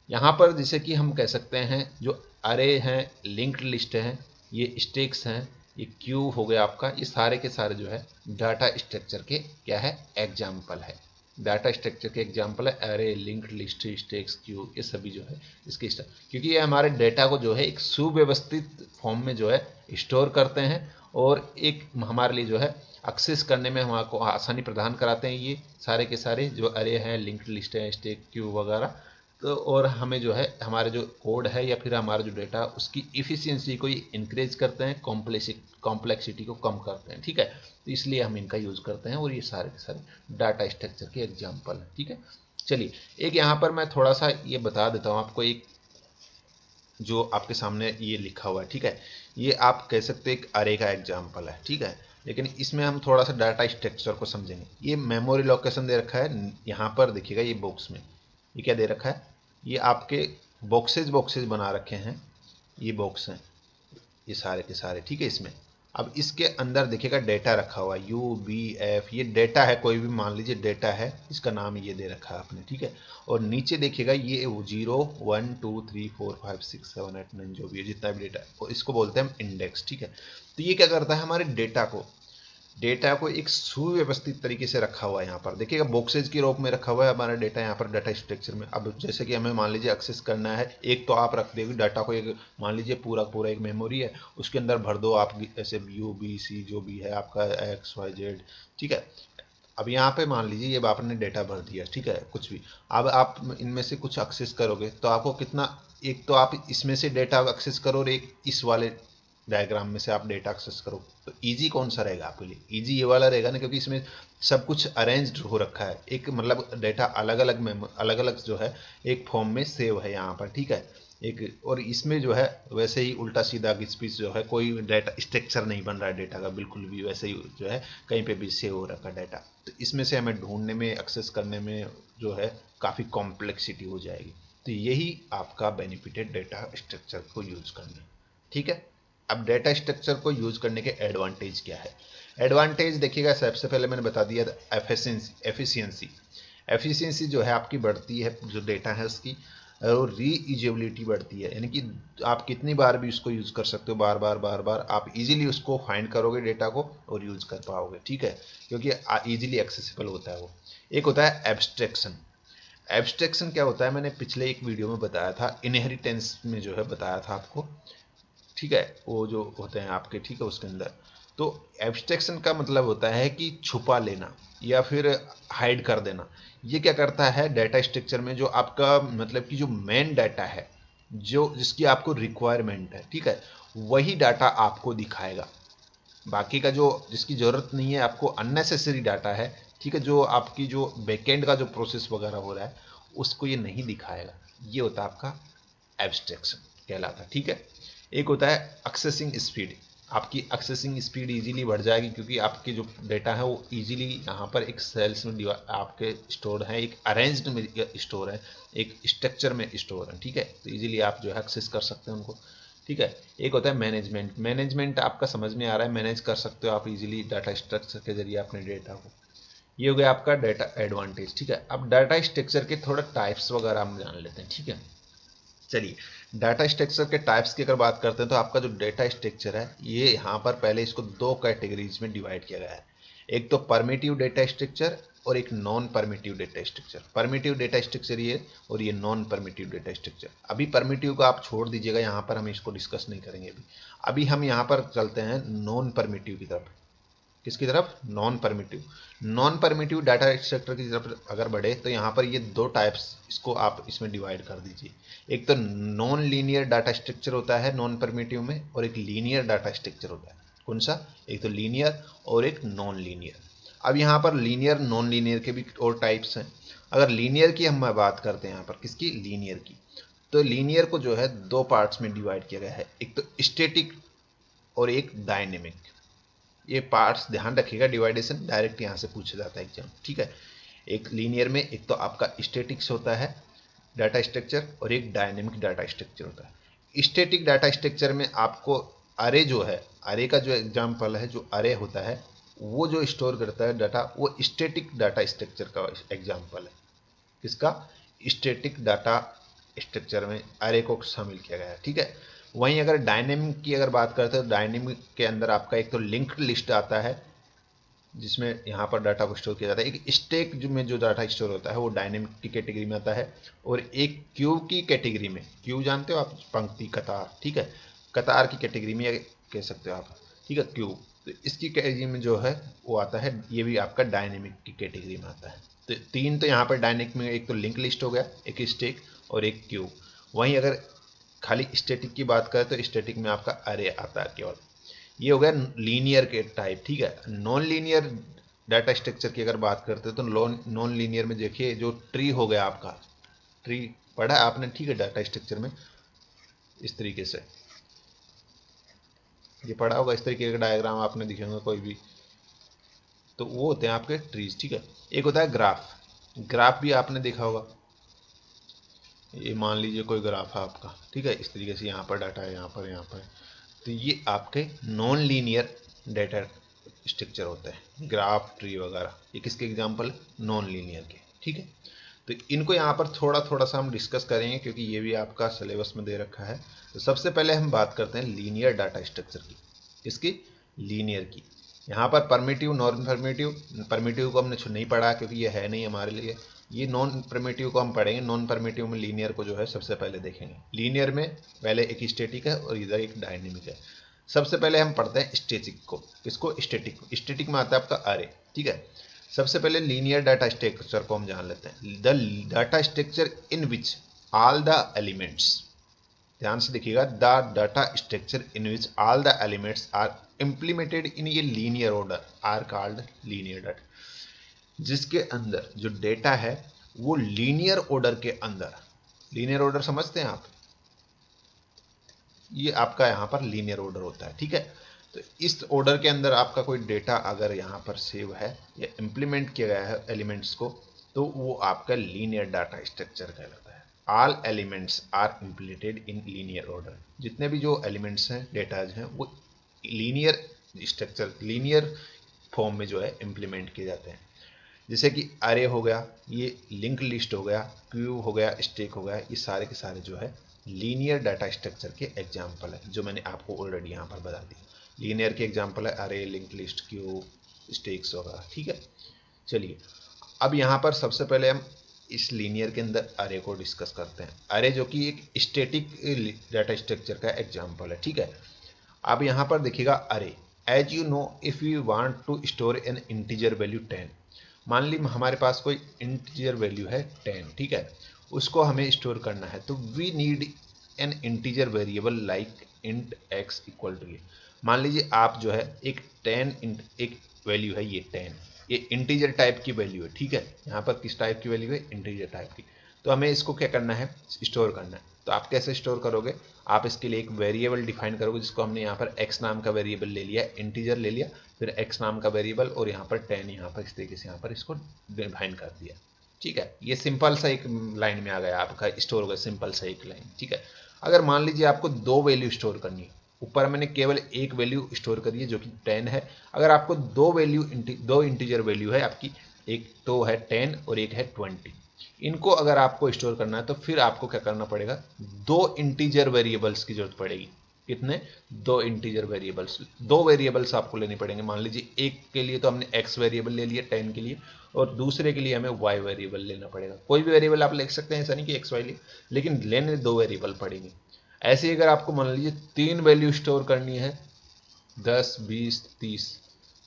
यहाँ पर जैसे कि हम कह सकते हैं जो अरे हैं, लिंक्ड लिस्ट हैं, ये स्टैक्स हैं, ये क्यू हो गया आपका, ये सारे के सारे जो है डाटा स्ट्रक्चर के क्या है, एग्जाम्पल है। डाटा स्ट्रक्चर के एग्जाम्पल है अरे, लिंक्ड लिस्ट, स्टैक्स, क्यू, ये सभी जो है इसके क्योंकि ये हमारे डेटा को जो है एक सुव्यवस्थित फॉर्म में जो है स्टोर करते हैं और एक हमारे लिए जो है एक्सेस करने में हमारे को आसानी प्रदान कराते हैं। ये सारे के सारे जो अरे हैं, लिंक्ड लिस्ट है, स्टैक, क्यू वगैरह, तो और हमें जो है हमारे जो कोड है या फिर हमारा जो डेटा उसकी इफ़िशियंसी को ये इंक्रीज करते हैं, कॉम्प्लेक्सिटी को कम करते हैं, ठीक है। तो इसलिए हम इनका यूज़ करते हैं और ये सारे के सारे डाटा स्ट्रक्चर के एग्जाम्पल हैं, ठीक है। चलिए एक यहाँ पर मैं थोड़ा सा ये बता देता हूँ आपको, एक जो आपके सामने ये लिखा हुआ है, ठीक है, ये आप कह सकते हैं एक अरे का एग्जाम्पल है, ठीक है। लेकिन इसमें हम थोड़ा सा डाटा स्ट्रक्चर को समझेंगे। ये मेमोरी लोकेशन दे रखा है, यहाँ पर देखिएगा ये बॉक्स में ये क्या दे रखा है, ये आपके बॉक्सेज बॉक्सेज बना रखे हैं, ये बॉक्स हैं ये सारे के सारे, ठीक है। इसमें अब इसके अंदर देखिएगा डेटा रखा हुआ है UBF, ये डेटा है, कोई भी मान लीजिए डेटा है, इसका नाम ये दे रखा है आपने, ठीक है। और नीचे देखिएगा ये 0 1 2 3 4 5 6 7 8 9 जो भी है जितना भी डेटा है, और इसको बोलते हैं हम इंडेक्स, ठीक है। तो ये क्या करता है, हमारे डेटा को एक सुव्यवस्थित तरीके से रखा हुआ है। यहाँ पर देखिएगा बॉक्सेज के रूप में रखा हुआ है हमारा डेटा यहाँ पर डाटा स्ट्रक्चर में। अब जैसे कि हमें मान लीजिए एक्सेस करना है, एक तो आप रख देंगे डाटा को, एक मान लीजिए पूरा पूरा एक मेमोरी है, उसके अंदर भर दो आप ऐसे UBC जो भी है आपका XYZ, ठीक है। अब यहाँ पे मान लीजिए ये आपने डेटा भर दिया, ठीक है, कुछ भी। अब आप इनमें से कुछ एक्सेस करोगे तो आपको कितना, एक तो आप इसमें से डेटा एक्सेस करो और एक इस वाले डायग्राम में से आप डेटा एक्सेस करो, तो इजी कौन सा रहेगा आपके लिए? इजी ये वाला रहेगा ना, क्योंकि इसमें सब कुछ अरेंज्ड हो रखा है, एक मतलब डेटा अलग अलग जो है एक फॉर्म में सेव है यहाँ पर, ठीक है। एक और इसमें जो है वैसे ही उल्टा सीधा घिस-पिस जो है, कोई डाटा स्ट्रक्चर नहीं बन रहा है डेटा का, बिल्कुल भी वैसे ही जो है कहीं पे भी सेव हो रखा है डाटा। तो इसमें से हमें ढूंढने में, एक्सेस करने में जो है काफ़ी कॉम्प्लेक्सिटी हो जाएगी। तो यही आपका बेनिफिट है डेटा स्ट्रक्चर को यूज करने, ठीक है। अब डेटा स्ट्रक्चर को यूज करने के एडवांटेज क्या है? एडवांटेज देखिएगा, सबसे पहले मैंने बता दिया एफिशिएंसी। एफिशिएंसी जो है आपकी बढ़ती है, जो डेटा है उसकी, और रीयूजेबिलिटी बढ़ती है, यानी कि आप कितनी बार भी उसको यूज कर सकते हो, बार बार आप इजीली उसको फाइंड करोगे डेटा को और यूज कर पाओगे, ठीक है, क्योंकि इजीली एक्सेसिबल होता है वो। एक होता है एब्स्ट्रैक्शन। एब्स्ट्रैक्शन क्या होता है, मैंने पिछले एक वीडियो में बताया था, इनहेरिटेंस में जो है बताया था आपको, ठीक है, वो जो होते हैं आपके, ठीक है, उसके अंदर। तो एब्स्ट्रैक्शन का मतलब होता है कि छुपा लेना या फिर हाइड कर देना। ये क्या करता है, डाटा स्ट्रक्चर में जो आपका मतलब कि जो मेन डाटा है, जो जिसकी आपको रिक्वायरमेंट है, ठीक है, वही डाटा आपको दिखाएगा। बाकी का जो जिसकी ज़रूरत नहीं है आपको, अननेसेसरी डाटा है, ठीक है, जो आपकी जो बैकएंड का जो प्रोसेस वगैरह हो रहा है उसको ये नहीं दिखाएगा। ये होता है आपका एब्स्ट्रैक्शन कहलाता है, ठीक है। एक होता है एक्सेसिंग स्पीड। आपकी एक्सेसिंग स्पीड इजीली बढ़ जाएगी, क्योंकि आपके जो डेटा है वो इजीली यहाँ पर एक सेल्स में आपके स्टोर है, एक अरेंज्ड में स्टोर है, एक स्ट्रक्चर में स्टोर है, ठीक है। तो इजीली आप जो है एक्सेस कर सकते हैं उनको, ठीक है। एक होता है मैनेजमेंट। मैनेजमेंट आपका समझ में आ रहा है, मैनेज कर सकते हो आप इजीली डाटा स्ट्रक्चर के जरिए अपने डेटा को। ये हो गया आपका डाटा एडवांटेज, ठीक है। अब डाटा स्ट्रक्चर के थोड़ा टाइप्स वगैरह हम जान लेते हैं, ठीक है। चलिए, डाटा स्ट्रक्चर के टाइप्स की अगर बात करते हैं तो आपका जो डाटा स्ट्रक्चर है, ये यहाँ पर पहले इसको दो कैटेगरीज में डिवाइड किया गया है। एक तो परमिटिव डेटा स्ट्रक्चर और एक non primitive data structure. Primitive data structure ये, और ये नॉन परमिटिव डेटा स्ट्रक्चर। अभी परमिटिव को आप छोड़ दीजिएगा, यहाँ पर हम इसको डिस्कस नहीं करेंगे अभी हम यहाँ पर चलते हैं नॉन परमिटिव की तरफ। किसकी तरफ? Non primitive. Non primitive data structure की तरफ अगर बढ़े तो यहाँ पर ये दो टाइप्स, इसको आप इसमें डिवाइड कर दीजिए। एक तो नॉन लीनियर डाटा स्ट्रक्चर होता है नॉन परमिटिव में, और एक लीनियर डाटा स्ट्रक्चर होता है। कौन सा? एक तो लीनियर और एक नॉन लीनियर। अब यहाँ पर लीनियर नॉन लीनियर के भी और टाइप्स हैं। अगर लीनियर की हम बात करते हैं यहाँ पर, किसकी? लीनियर की। तो लीनियर को जो है दो पार्ट्स में डिवाइड किया गया है, एक तो स्टैटिक और एक डायनेमिक। ये पार्ट्स ध्यान रखिएगा, डिवाइडेशन डायरेक्ट यहाँ से पूछा जाता है एग्जाम, ठीक है। एक लीनियर में एक तो आपका स्टैटिक्स होता है डाटा स्ट्रक्चर, और एक डायनेमिक डाटा स्ट्रक्चर होता है। स्टैटिक डाटा स्ट्रक्चर में आपको अरे जो है, अरे का जो एग्जाम्पल है, जो अरे होता है वो जो स्टोर करता है डाटा, वो स्टैटिक डाटा स्ट्रक्चर का एग्जाम्पल है। किसका? स्टैटिक डाटा स्ट्रक्चर में अरे को शामिल किया गया है, ठीक है। वहीं अगर डायनेमिक की अगर बात करते हैं तो डायनेमिक के अंदर आपका एक तो लिंक्ड लिस्ट आता है, जिसमें यहाँ पर डाटा को स्टोर किया जाता है। एक स्टैक में जो डाटा स्टोर होता है वो डायनेमिक की कैटेगरी में आता है, और एक क्यू की कैटेगरी में, क्यू जानते हो आप, पंक्ति, कतार, ठीक है, कतार की कैटेगरी में कह सकते हो आप, ठीक है, क्यू। तो इसकी कैटेगरी में जो है वो आता है, ये भी आपका डायनेमिक की कैटेगरी में आता है। तो तीन तो यहाँ पर डायनेमिक में, एक तो लिंक लिस्ट हो गया, एक स्टैक और एक क्यू। वहीं अगर खाली स्टैटिक की बात करें तो स्टैटिक में आपका अरे आता है केवल। ये हो गया लीनियर के टाइप, ठीक है। नॉन लीनियर डाटा स्ट्रक्चर की अगर बात करते हैं तो नॉन लीनियर में देखिए, जो ट्री हो गया आपका, ट्री पढ़ा है आपने, ठीक है, डाटा स्ट्रक्चर में इस तरीके से, ये पढ़ा होगा, इस तरीके का डायग्राम आपने दिखे होंगे कोई भी, तो वो होते हैं आपके ट्रीज, ठीक है। एक होता है ग्राफ, ग्राफ भी आपने देखा होगा, ये मान लीजिए कोई ग्राफ है आपका, ठीक है, इस तरीके से यहाँ पर डाटा है, यहाँ पर, तो ये आपके नॉन लीनियर डाटा स्ट्रक्चर होता है, ग्राफ, ट्री वगैरह, ये किसके एग्जाम्पल है, नॉन लीनियर के, ठीक है। तो इनको यहाँ पर थोड़ा सा हम डिस्कस करेंगे क्योंकि ये भी आपका सिलेबस में दे रखा है। तो सबसे पहले हम बात करते हैं लीनियर डाटा स्ट्रक्चर की, इसकी लीनियर की। यहाँ पर परमिटिव, नॉन परमिटिव, परमिटिव को हमने नहीं पढ़ा क्योंकि ये है नहीं हमारे लिए, ये नॉन परमिटिव को हम पढ़ेंगे। नॉन परमिटिव में लीनियर को जो है सबसे पहले देखेंगे। लीनियर में पहले एक स्टैटिक है और इधर एक डायनेमिक है। सबसे पहले हम पढ़ते हैं स्टैटिक को, किसको, स्टैटिक को। स्टैटिक में आता है आपका अरे, ठीक है। सबसे पहले लीनियर डाटा स्ट्रक्चर को हम जान लेते हैं। The data structure in which all the elements, ध्यान से देखिएगा, the data structure in which all the elements are implemented in a linear order are called linear data. जिसके अंदर जो डेटा है वो लीनियर ऑर्डर के अंदर, लीनियर ऑर्डर समझते हैं आप, ये आपका यहां पर लीनियर ऑर्डर होता है, ठीक है। तो इस ऑर्डर के अंदर आपका कोई डेटा अगर यहां पर सेव है या इंप्लीमेंट किया गया है एलिमेंट्स को, तो वो आपका लीनियर डाटा स्ट्रक्चर कहलाता है। All elements are implemented in linear order, जितने भी जो एलिमेंट्स हैं, डेटाज हैं, वो लीनियर स्ट्रक्चर, लीनियर फॉर्म में जो है इंप्लीमेंट किए जाते हैं। जैसे कि अरे हो गया, ये लिंक लिस्ट हो गया, क्यू हो गया, स्टैक हो गया, ये सारे के सारे जो है लीनियर डाटा स्ट्रक्चर के एग्जाम्पल है, जो मैंने आपको ऑलरेडी यहाँ पर बता दी। लीनियर के एग्जाम्पल है अरे, लिंक लिस्ट, क्यू, स्टैक्स वगैरह, ठीक है। चलिए अब यहाँ पर सबसे पहले हम इस लीनियर के अंदर अरे को डिस्कस करते हैं। अरे जो कि एक स्टैटिक डाटा स्ट्रक्चर का एग्जाम्पल है, ठीक है। अब यहाँ पर देखिएगा array, as you know if you want to store an integer value 10, मान ली हमारे पास कोई इंटीजर वैल्यू है 10, ठीक है, उसको हमें स्टोर करना है, तो we need an integer variable like int X equal to, ये मान लीजिए आप जो है एक 10 एक वैल्यू है, ये 10, ये इंटीजर टाइप की वैल्यू है, ठीक है। यहाँ पर किस टाइप की वैल्यू है, इंटीजर टाइप की। तो हमें इसको क्या करना है, स्टोर करना है। तो आप कैसे स्टोर करोगे, आप इसके लिए एक वेरिएबल डिफाइन करोगे, जिसको हमने यहाँ पर x नाम का वेरिएबल ले लिया, इंटीजर ले लिया, फिर x नाम का वेरिएबल और यहाँ पर 10, यहाँ पर इस तरीके से यहाँ पर इसको डिफाइन कर दिया, ठीक है। ये सिंपल सा एक लाइन में आ गया आपका, स्टोर हो गया सिंपल सा एक लाइन, ठीक है। अगर मान लीजिए आपको 2 वैल्यू स्टोर करनी है, ऊपर मैंने केवल एक वैल्यू स्टोर करी है जो कि 10 है। अगर आपको दो इंटीजर वैल्यू है आपकी, एक तो है 10 और एक है 20, इनको अगर आपको स्टोर करना है तो फिर आपको क्या करना पड़ेगा, 2 इंटीजर वेरिएबल्स की जरूरत पड़ेगी। कितने, 2 इंटीजर वेरिएबल्स, 2 वेरिएबल्स आपको लेने पड़ेंगे। मान लीजिए एक के लिए तो हमने x वेरिएबल ले लिया 10 के लिए, और दूसरे के लिए हमें y वेरिएबल लेना पड़ेगा। कोई भी वेरिएबल आप ले सकते हैं, ऐसा नहीं कि x y ले, लेकिन लेने 2 वेरिएबल पड़ेंगे। ऐसे ही अगर आपको मान लीजिए 3 वैल्यू स्टोर करनी है, 10, 20, 30,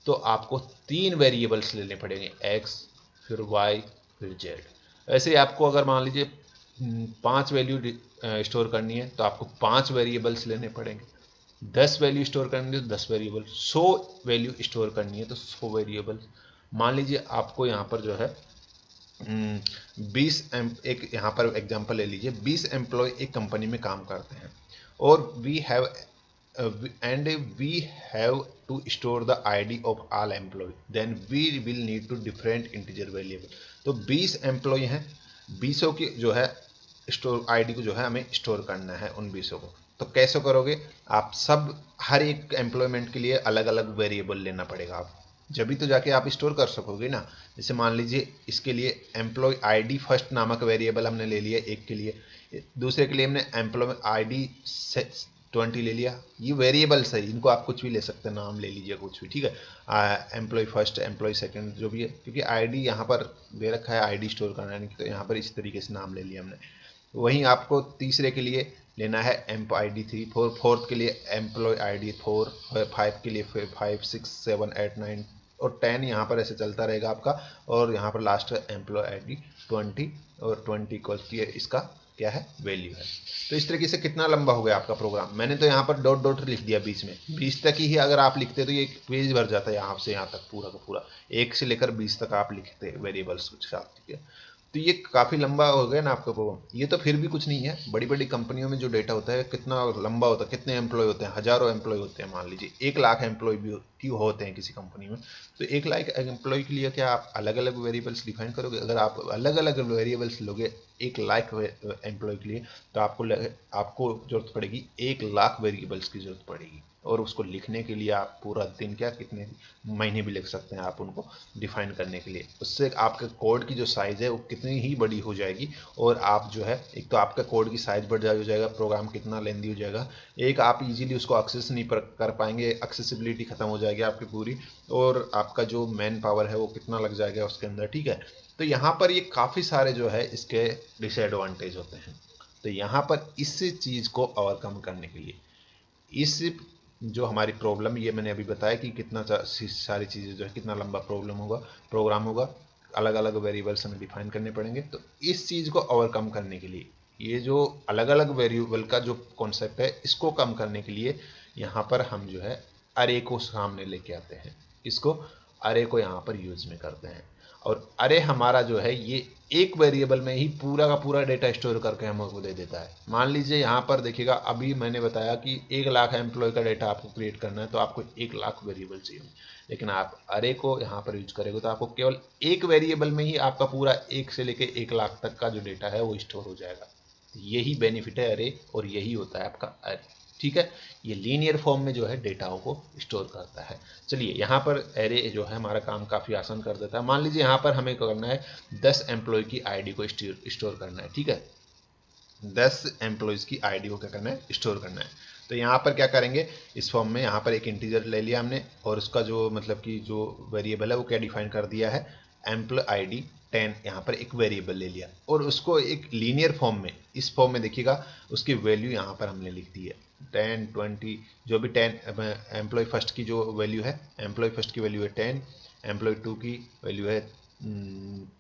तो आपको 3 वेरिएबल्स लेने पड़ेंगे, x, फिर y, फिर z। ऐसे ही आपको अगर मान लीजिए 5 वैल्यू स्टोर करनी है तो आपको 5 वेरिएबल्स लेने पड़ेंगे। 10 वैल्यू स्टोर करनी है तो 10 वेरिएबल, 100 वैल्यू स्टोर करनी है तो 100 वेरिएबल। मान लीजिए आपको यहाँ पर जो है 20, एक यहाँ पर एग्जांपल ले लीजिए, 20 एम्प्लॉय एक कंपनी में काम करते हैं, और we have to store the ID of all employ, then we will need two different integer variable. तो 20 एम्प्लॉय हैं, 20 की जो है स्टोर आईडी को जो है हमें स्टोर करना है उन 20 को। तो कैसे करोगे आप, सब हर एक एम्प्लॉयमेंट के लिए अलग अलग वेरिएबल लेना पड़ेगा आपको, जब भी तो जाके आप स्टोर कर सकोगे ना। जैसे मान लीजिए इसके लिए एम्प्लॉय आईडी फर्स्ट नामक वेरिएबल हमने ले लिया एक के लिए, दूसरे के लिए हमने एम्प्लॉय आईडी 20 ले लिया। ये वेरिएबल्स है, इनको आप कुछ भी ले सकते हैं, नाम ले लीजिए कुछ भी, ठीक है। एम्प्लॉय फर्स्ट, एम्प्लॉय सेकंड, जो भी है, क्योंकि आईडी यहाँ पर दे रखा है, आईडी स्टोर करना है, तो यहाँ पर इस तरीके से नाम ले लिया हमने। वहीं आपको तीसरे के लिए लेना है एम्प आईडी 3, फोर्थ के लिए एम्प्लॉय आईडी 4, 5 के लिए 5, 6, 7, 8, 9 और 10, यहाँ पर ऐसे चलता रहेगा आपका। और यहाँ पर लास्ट एम्प्लॉय आईडी 20, और 20 इक्वल्स इसका क्या है, वैल्यू है। तो इस तरीके से कितना लंबा हो गया आपका प्रोग्राम। मैंने तो यहाँ पर डॉट डॉट लिख दिया बीच में, 20 तक ही अगर आप लिखते तो ये एक पेज भर जाता है यहाँ से यहाँ तक, पूरा का पूरा 1 से लेकर 20 तक आप लिखते वेरिएबल्स के साथ, ठीक है। तो ये काफ़ी लंबा हो गया ना आपका प्रोग्राम। ये तो फिर भी कुछ नहीं है, बड़ी बड़ी कंपनियों में जो डेटा होता है कितना लंबा होता है, कितने एम्प्लॉय होते हैं, हजारों एम्प्लॉय होते हैं, मान लीजिए 1 लाख एम्प्लॉय भी होते हैं किसी कंपनी में। तो 1 लाख एम्प्लॉय के लिए क्या आप अलग अलग वेरिएबल्स डिफाइन करोगे? अगर आप अलग अलग वेरिएबल्स लोगे 1 लाख एम्प्लॉय के लिए, तो आपको जरूरत पड़ेगी 1 लाख वेरिएबल्स की जरूरत पड़ेगी। और उसको लिखने के लिए आप पूरा दिन क्या कितने महीने भी लिख सकते हैं आप उनको डिफाइन करने के लिए। उससे आपके कोड की जो साइज़ है वो कितनी ही बड़ी हो जाएगी। और आप जो है, एक तो आपका कोड की साइज़ बढ़ हो जाएगा, प्रोग्राम कितना लेंदी हो जाएगा, एक आप इजीली उसको एक्सेस नहीं कर पाएंगे, एक्सेसिबिलिटी खत्म हो जाएगी आपकी पूरी, और आपका जो मैन पावर है वो कितना लग जाएगा उसके अंदर, ठीक है। तो यहाँ पर ये काफ़ी सारे जो है इसके डिसएडवांटेज होते हैं। तो यहाँ पर इस चीज़ को ओवरकम करने के लिए, इस जो हमारी प्रॉब्लम, ये मैंने अभी बताया कि कितना सारी चीज़ें जो है कितना लंबा प्रॉब्लम होगा, प्रोग्राम होगा, अलग अलग वेरिएबल्स हमें डिफाइन करने पड़ेंगे। तो इस चीज़ को ओवरकम करने के लिए, ये जो अलग अलग वेरिएबल का जो कॉन्सेप्ट है इसको कम करने के लिए यहाँ पर हम जो है अरे को सामने लेके आते हैं, इसको अरे को यहाँ पर यूज में करते हैं। और अरे हमारा जो है ये एक वेरिएबल में ही पूरा का पूरा डेटा स्टोर करके हमको दे देता है। मान लीजिए यहाँ पर देखिएगा, अभी मैंने बताया कि 1 लाख एम्प्लॉय का डेटा आपको क्रिएट करना है, तो आपको 1 लाख वेरिएबल चाहिए। लेकिन आप अरे को यहाँ पर यूज करेंगे तो आपको केवल एक वेरिएबल में ही आपका पूरा 1 से लेके 1 लाख तक का जो डेटा है वो स्टोर हो जाएगा। यही बेनिफिट है अरे, और यही होता है आपका अरे, ठीक है। ये लीनियर फॉर्म में जो है डेटाओं को स्टोर करता है। चलिए यहाँ पर एरे जो है हमारा काम काफ़ी आसान कर देता है। मान लीजिए यहाँ पर हमें करना है 10 एम्प्लॉय की आईडी को स्टोर करना है, ठीक है। 10 एम्प्लॉयज़ की आईडी को क्या करना है, स्टोर करना है। तो यहाँ पर क्या करेंगे, इस फॉर्म में यहाँ पर एक इंटीजर ले लिया हमने, और उसका जो मतलब कि जो वेरिएबल है वो क्या डिफाइन कर दिया है, एम्प्लॉय आईडी 10, यहाँ पर एक वेरिएबल ले लिया, और उसको एक लीनियर फॉर्म में, इस फॉर्म में देखिएगा उसकी वैल्यू यहाँ पर हमने लिख दी है 10 20, जो भी 10 एम्प्लॉय फर्स्ट की जो वैल्यू है, एम्प्लॉय फर्स्ट की वैल्यू है 10, एम्प्लॉय 2 की वैल्यू है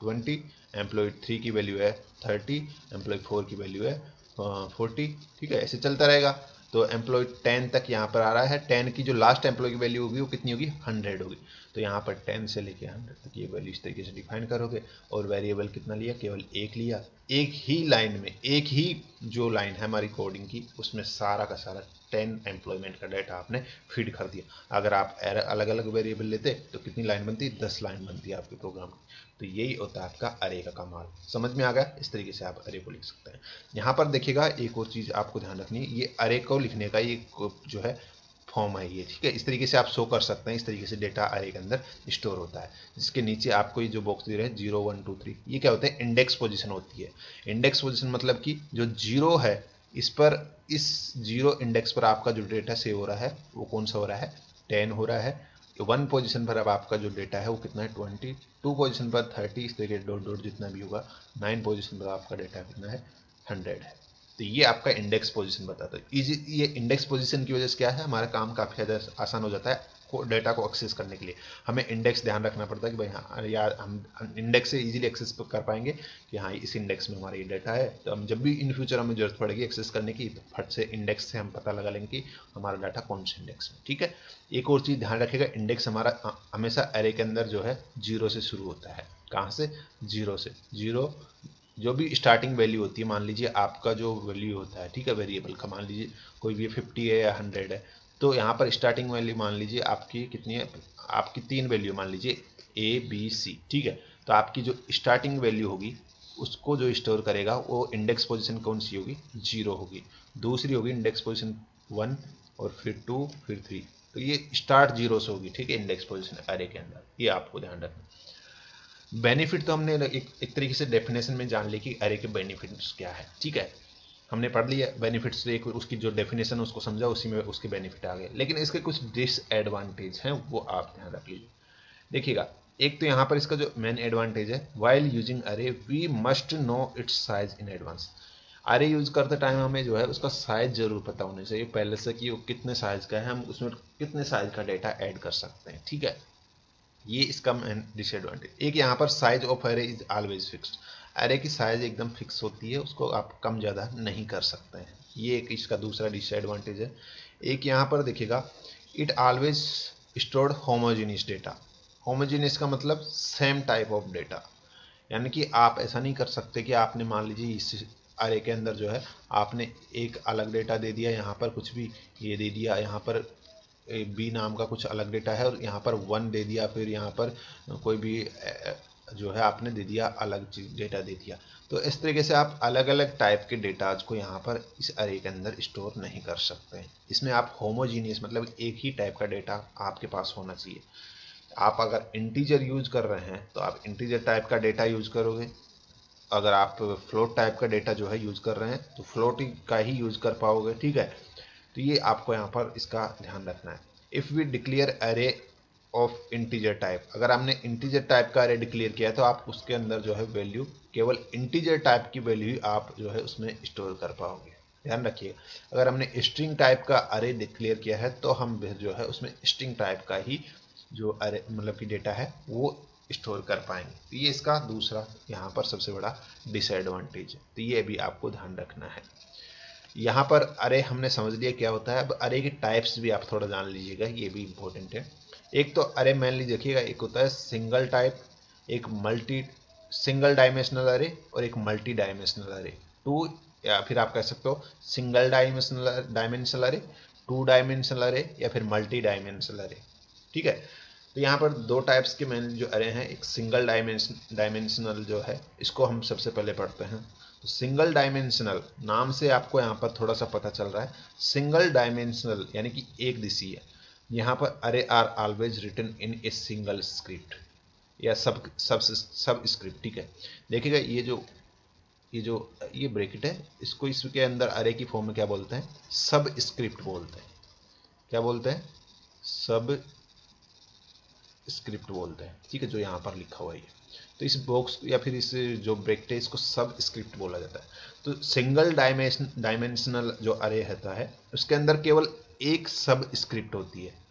20, एम्प्लॉय 3 की वैल्यू है 30, एम्प्लॉय 4 की वैल्यू है 40, ठीक है। ऐसे चलता रहेगा। तो एम्प्लॉय 10 तक यहाँ पर आ रहा है, 10 की जो लास्ट एम्प्लॉय की वैल्यू होगी वो कितनी होगी, 100 होगी। तो यहाँ पर 10 से लेके 100 तक ये वैल्यू इस तरीके से डिफाइन करोगे। और वेरिएबल कितना लिया, केवल एक लिया, एक ही लाइन में, एक ही जो लाइन है हमारी कोडिंग की, उसमें सारा का सारा 10 एम्प्लॉयमेंट का डाटा आपने फीड कर दिया। अगर आप अलग अलग वेरिएबल लेते तो कितनी लाइन बनती, 10 लाइन बनती है आपके प्रोग्राम की। तो यही होता है आपका अरे का कमाल। समझ में आ गया? इस तरीके से आप अरे को लिख सकते हैं। यहाँ पर देखिएगा एक और चीज़ आपको ध्यान रखनी है, ये अरे को लिखने का ये जो है फॉर्म है ये, ठीक है। इस तरीके से आप शो कर सकते हैं, इस तरीके से डेटा अरे के अंदर स्टोर होता है। जिसके नीचे आपको ये जो बॉक्स दे रहे हैं 0 1 2 3, ये क्या होता है, इंडेक्स पोजीशन होती है। इंडेक्स पोजीशन मतलब कि जो 0 है इस पर, इस 0 इंडेक्स पर आपका जो डेटा सेव हो रहा है वो कौन सा हो रहा है, 10 हो रहा है। 1 पोजीशन पर अब आपका जो डेटा है वो कितना है, 20, 2 पोजीशन पर 30, इस तरीके डॉट डॉट जितना भी होगा, 9 पोजीशन पर आपका डेटा कितना है, 100 है। तो ये आपका इंडेक्स पोजीशन बताता है। इजी, ये इंडेक्स पोजीशन की वजह से क्या है, हमारा काम काफ़ी ज़्यादा आसान हो जाता है डेटा को एक्सेस करने के लिए। हमें इंडेक्स ध्यान रखना पड़ता है कि भाई हाँ यार, हम इंडेक्स से इजीली एक्सेस कर पाएंगे कि हाँ इस इंडेक्स में हमारा ये डाटा है। तो हम जब भी इन फ्यूचर हमें जरूरत पड़ेगी एक्सेस करने की, तो फट से इंडेक्स से हम पता लगा लेंगे कि हमारा डाटा कौन से इंडेक्स में, ठीक है। एक और चीज़ ध्यान रखिएगा, इंडेक्स हमारा हमेशा अरे के अंदर जो है 0 से शुरू होता है। कहाँ से, 0 से। 0 जो भी स्टार्टिंग वैल्यू होती है, मान लीजिए आपका जो वैल्यू होता है, ठीक है, वेरिएबल का, मान लीजिए कोई भी 50 है या 100 है, तो यहाँ पर स्टार्टिंग वैल्यू मान लीजिए आपकी कितनी है, आपकी 3 वैल्यू मान लीजिए ए बी सी, ठीक है। तो आपकी जो स्टार्टिंग वैल्यू होगी उसको जो स्टोर करेगा वो इंडेक्स पोजीशन कौन सी होगी, 0 होगी। दूसरी होगी इंडेक्स पोजीशन 1, और फिर 2, फिर 3। तो ये स्टार्ट 0 से होगी, ठीक है, इंडेक्स पोजीशन अरे के अंदर। ये आपको ध्यान रखना। बेनिफिट तो हमने एक तरीके से डेफिनेशन में जान ली कि अरे के बेनिफिट्स क्या है, ठीक है। हमने पढ़ लिया बेनिफिट्स, एक उसकी जो डेफिनेशन है उसको समझा, उसी में उसके बेनिफिट आ गए। लेकिन इसके कुछ डिसएडवांटेज हैं, वो आप ध्यान रख लीजिए। देखिएगा, एक तो यहाँ पर इसका जो मेन एडवांटेज है, while using array we must know its size in advance. Array use करते टाइम हमें जो है उसका साइज जरूर पता होना चाहिए पहले से, कि वो कितने साइज का है, हम उसमें कितने साइज का डेटा ऐड कर सकते हैं, ठीक है। ये इसका मेन डिसएडवांटेज। एक यहाँ पर साइज ऑफ अरे इज ऑलवेज फिक्स्ड। अरे की साइज एकदम फिक्स होती है, उसको आप कम ज़्यादा नहीं कर सकते हैं। ये एक इसका दूसरा डिसएडवांटेज है। एक यहाँ पर देखिएगा, it always stored homogeneous data. Homogeneous का मतलब सेम टाइप ऑफ डेटा, यानी कि आप ऐसा नहीं कर सकते कि आपने मान लीजिए इस अरे के अंदर जो है आपने एक अलग डेटा दे दिया, यहाँ पर कुछ भी ये दे दिया, यहाँ पर बी नाम का कुछ अलग डेटा है और यहाँ पर 1 दे दिया, फिर यहाँ पर कोई भी जो है आपने दे दिया अलग चीज डेटा दे दिया। तो इस तरीके से आप अलग अलग टाइप के डेटाज को यहाँ पर इस अरे के अंदर स्टोर नहीं कर सकते। इसमें आप होमोजीनियस मतलब एक ही टाइप का डेटा आपके पास होना चाहिए। आप अगर इंटीजर यूज कर रहे हैं तो आप इंटीजर टाइप का डेटा यूज करोगे, अगर आप फ्लोट टाइप का डेटा जो है यूज कर रहे हैं तो फ्लोट का ही यूज कर पाओगे, ठीक है। तो ये आपको यहाँ पर इसका ध्यान रखना है। इफ वी डिक्लेयर अरे ऑफ इंटीजर टाइप, अगर हमने इंटीजर टाइप का अरे डिक्लेयर किया है तो आप उसके अंदर जो है वैल्यू केवल इंटीजर टाइप की वैल्यू ही आप जो है उसमें स्टोर कर पाओगे। ध्यान रखिएगा, अगर हमने स्ट्रिंग टाइप का अरे डिक्लेयर किया है तो हम जो है उसमें स्ट्रिंग टाइप का ही जो अरे मतलब कि डेटा है वो स्टोर कर पाएंगे। तो ये इसका दूसरा यहाँ पर सबसे बड़ा डिसएडवांटेज है, तो ये भी आपको ध्यान रखना है। यहाँ पर अरे हमने समझ लिया क्या होता है, अब अरे के टाइप्स भी आप थोड़ा जान लीजिएगा, ये भी इंपॉर्टेंट है। एक तो अरे मेनली देखिएगा, एक होता है सिंगल टाइप, एक मल्टी सिंगल डायमेंशनल अरे और एक मल्टी डायमेंशनल अरे। टू या फिर आप कह सकते हो सिंगल डायमेंशनल अरे, 2 डायमेंशनल अरे या फिर मल्टी डायमेंशनल अरे, ठीक है। तो यहाँ पर 2 टाइप्स के मेन जो अरे हैं, एक सिंगल डायमेंशनल जो है इसको हम सबसे पहले पढ़ते हैं। तो सिंगल डायमेंशनल नाम से आपको यहाँ पर थोड़ा सा पता चल रहा है, सिंगल डायमेंशनल यानी कि एक दिशीय। यहाँ पर array are always written in a single script या सब स्क्रिप्ट, ठीक है। देखिएगा ये ब्रैकेट है, इसको इसके अंदर अरे की फॉर्म में क्या बोलते हैं, सब स्क्रिप्ट बोलते हैं। क्या बोलते हैं, सब स्क्रिप्ट बोलते हैं, ठीक है, जो यहाँ पर लिखा हुआ है। तो इस बॉक्स या फिर इस जो ब्रैकेट है इसको सब स्क्रिप्ट बोला जाता है। तो सिंगल डायमेंशनल जो अरे होता है उसके अंदर केवल एक सब स्क्रिप्ट होती है।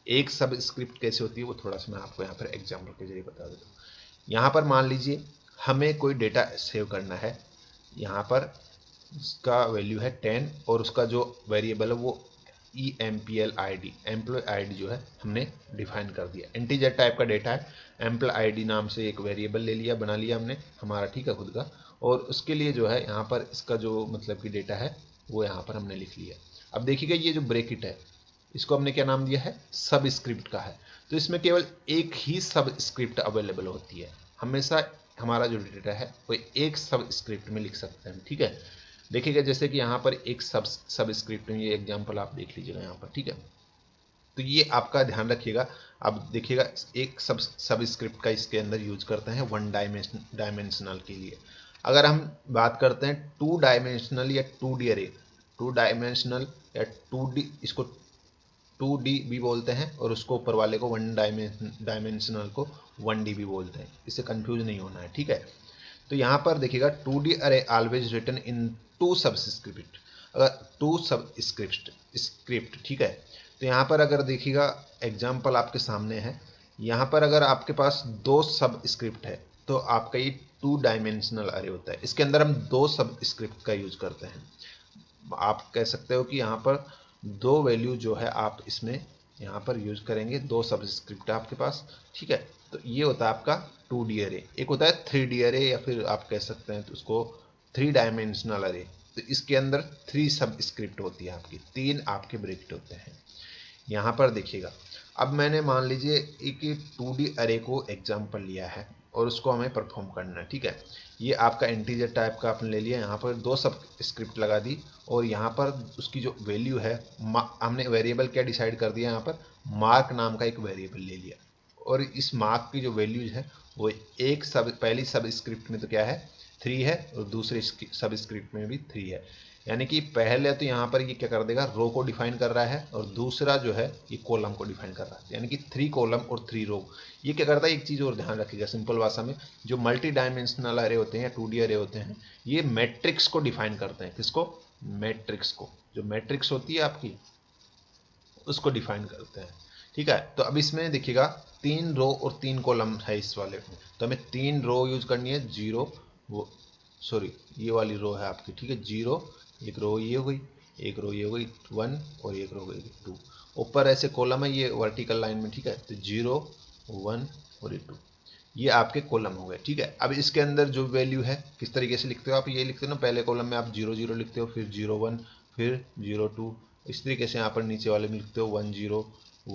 एक सब स्क्रिप्ट कैसे होती है वो थोड़ा सा मैं आपको यहाँ पर एग्जाम्पल के जरिए बता देता हूँ। यहाँ पर मान लीजिए हमें कोई डेटा सेव करना है, यहाँ पर उसका वैल्यू है 10 और उसका जो वेरिएबल है वो EMPL ID, एम्प्लॉय ID जो है हमने डिफाइन कर दिया। इंटीजर टाइप का डेटा है, एम्प्लॉय ID नाम से एक वेरिएबल ले लिया, बना लिया हमने हमारा, ठीक है, खुद का। और उसके लिए जो है यहाँ पर इसका जो मतलब कि डेटा है वो यहाँ पर हमने लिख लिया। अब देखिएगा ये जो ब्रैकेट है इसको हमने क्या नाम दिया है, सब स्क्रिप्ट का है। तो इसमें केवल एक ही सब स्क्रिप्ट अवेलेबल होती है, हमेशा हमारा जो डेटा है वो एक सब स्क्रिप्ट में लिख सकते हैं, ठीक है। देखिएगा जैसे कि यहाँ पर एक सब स्क्रिप्ट में, ये एग्जांपल आप देख लीजिएगा यहाँ पर, ठीक है। तो ये आपका ध्यान रखिएगा। अब देखिएगा एक सब स्क्रिप्ट का इसके अंदर यूज करते हैं 1 डायमेंशनल के लिए। अगर हम बात करते हैं 2 डायमेंशनल या 2D अरे, 2 डायमेंशनल या 2D, इसको 2D भी बोलते हैं और उसको ऊपर वाले को 1 डायमेंशनल को 1D भी बोलते हैं, इससे कंफ्यूज नहीं होना है, ठीक है। तो यहाँ पर देखिएगा 2D अरे ऑलवेज रिटन इन 2 सबस्क्रिप्ट, अगर 2 स्क्रिप्ट, ठीक है। तो यहाँ पर अगर देखिएगा एग्जाम्पल आपके सामने है, यहाँ पर अगर आपके पास 2 सब स्क्रिप्ट है तो आपका ये 2 डायमेंशनल अरे होता है। इसके अंदर हम 2 सब स्क्रिप्ट का यूज करते हैं। आप कह सकते हो कि यहाँ पर 2 वैल्यू जो है आप इसमें यहाँ पर यूज करेंगे, 2 सब स्क्रिप्ट आपके पास, ठीक है। तो ये होता है आपका 2D अरे। एक होता है 3D अरे या फिर आप कह सकते हैं तो उसको 3 डायमेंशनल अरे। तो इसके अंदर 3 सब स्क्रिप्ट होती है आपकी, 3 आपके ब्रैकेट होते हैं। यहाँ पर देखिएगा, अब मैंने मान लीजिए एक 2D अरे को एग्जाम्पल लिया है और उसको हमें परफॉर्म करना है, ठीक है। ये आपका इंटीजर टाइप का आपने ले लिया, यहाँ पर 2 सब स्क्रिप्ट लगा दी और यहाँ पर उसकी जो वैल्यू है, हमने वेरिएबल क्या डिसाइड कर दिया, यहाँ पर मार्क नाम का एक वेरिएबल ले लिया और इस मार्क की जो वैल्यूज है वो एक पहली सब स्क्रिप्ट में तो क्या है 3 है और दूसरे सब स्क्रिप्ट में भी 3 है। यानी कि पहले तो यहाँ पर ये क्या कर देगा, रो को डिफाइन कर रहा है और दूसरा जो है ये कॉलम को डिफाइन कर रहा है, यानी कि 3 कॉलम और 3 रो। ये क्या करता है, एक चीज़ और ध्यान रखिएगा सिंपल भाषा में, जो मल्टी डायमेंशनल अरे होते हैं या 2D अरे होते हैं ये मैट्रिक्स को डिफाइन करते हैं। किसको, मैट्रिक्स को, जो मैट्रिक्स होती है आपकी उसको डिफाइन करते हैं, ठीक है। तो अब इसमें देखिएगा 3 रो और 3 कॉलम है इस वाले में, तो हमें 3 रो यूज करनी है, 0 वो सॉरी ये वाली रो है आपकी, ठीक है, 0, एक रो ये हो गई, एक रो ये हो गई 1 और एक रो हो गई 2। ऊपर ऐसे कॉलम है ये वर्टिकल लाइन में, ठीक है, तो 0 1 और ये 2। ये आपके कॉलम हो गए, ठीक है। अब इसके अंदर जो वैल्यू है किस तरीके से लिखते हो आप, ये लिखते हो ना, पहले कॉलम में आप 0 0 लिखते हो, फिर 0 1, फिर 0 2, इस तरीके से यहाँ पर नीचे वाले में लिखते हो 1 0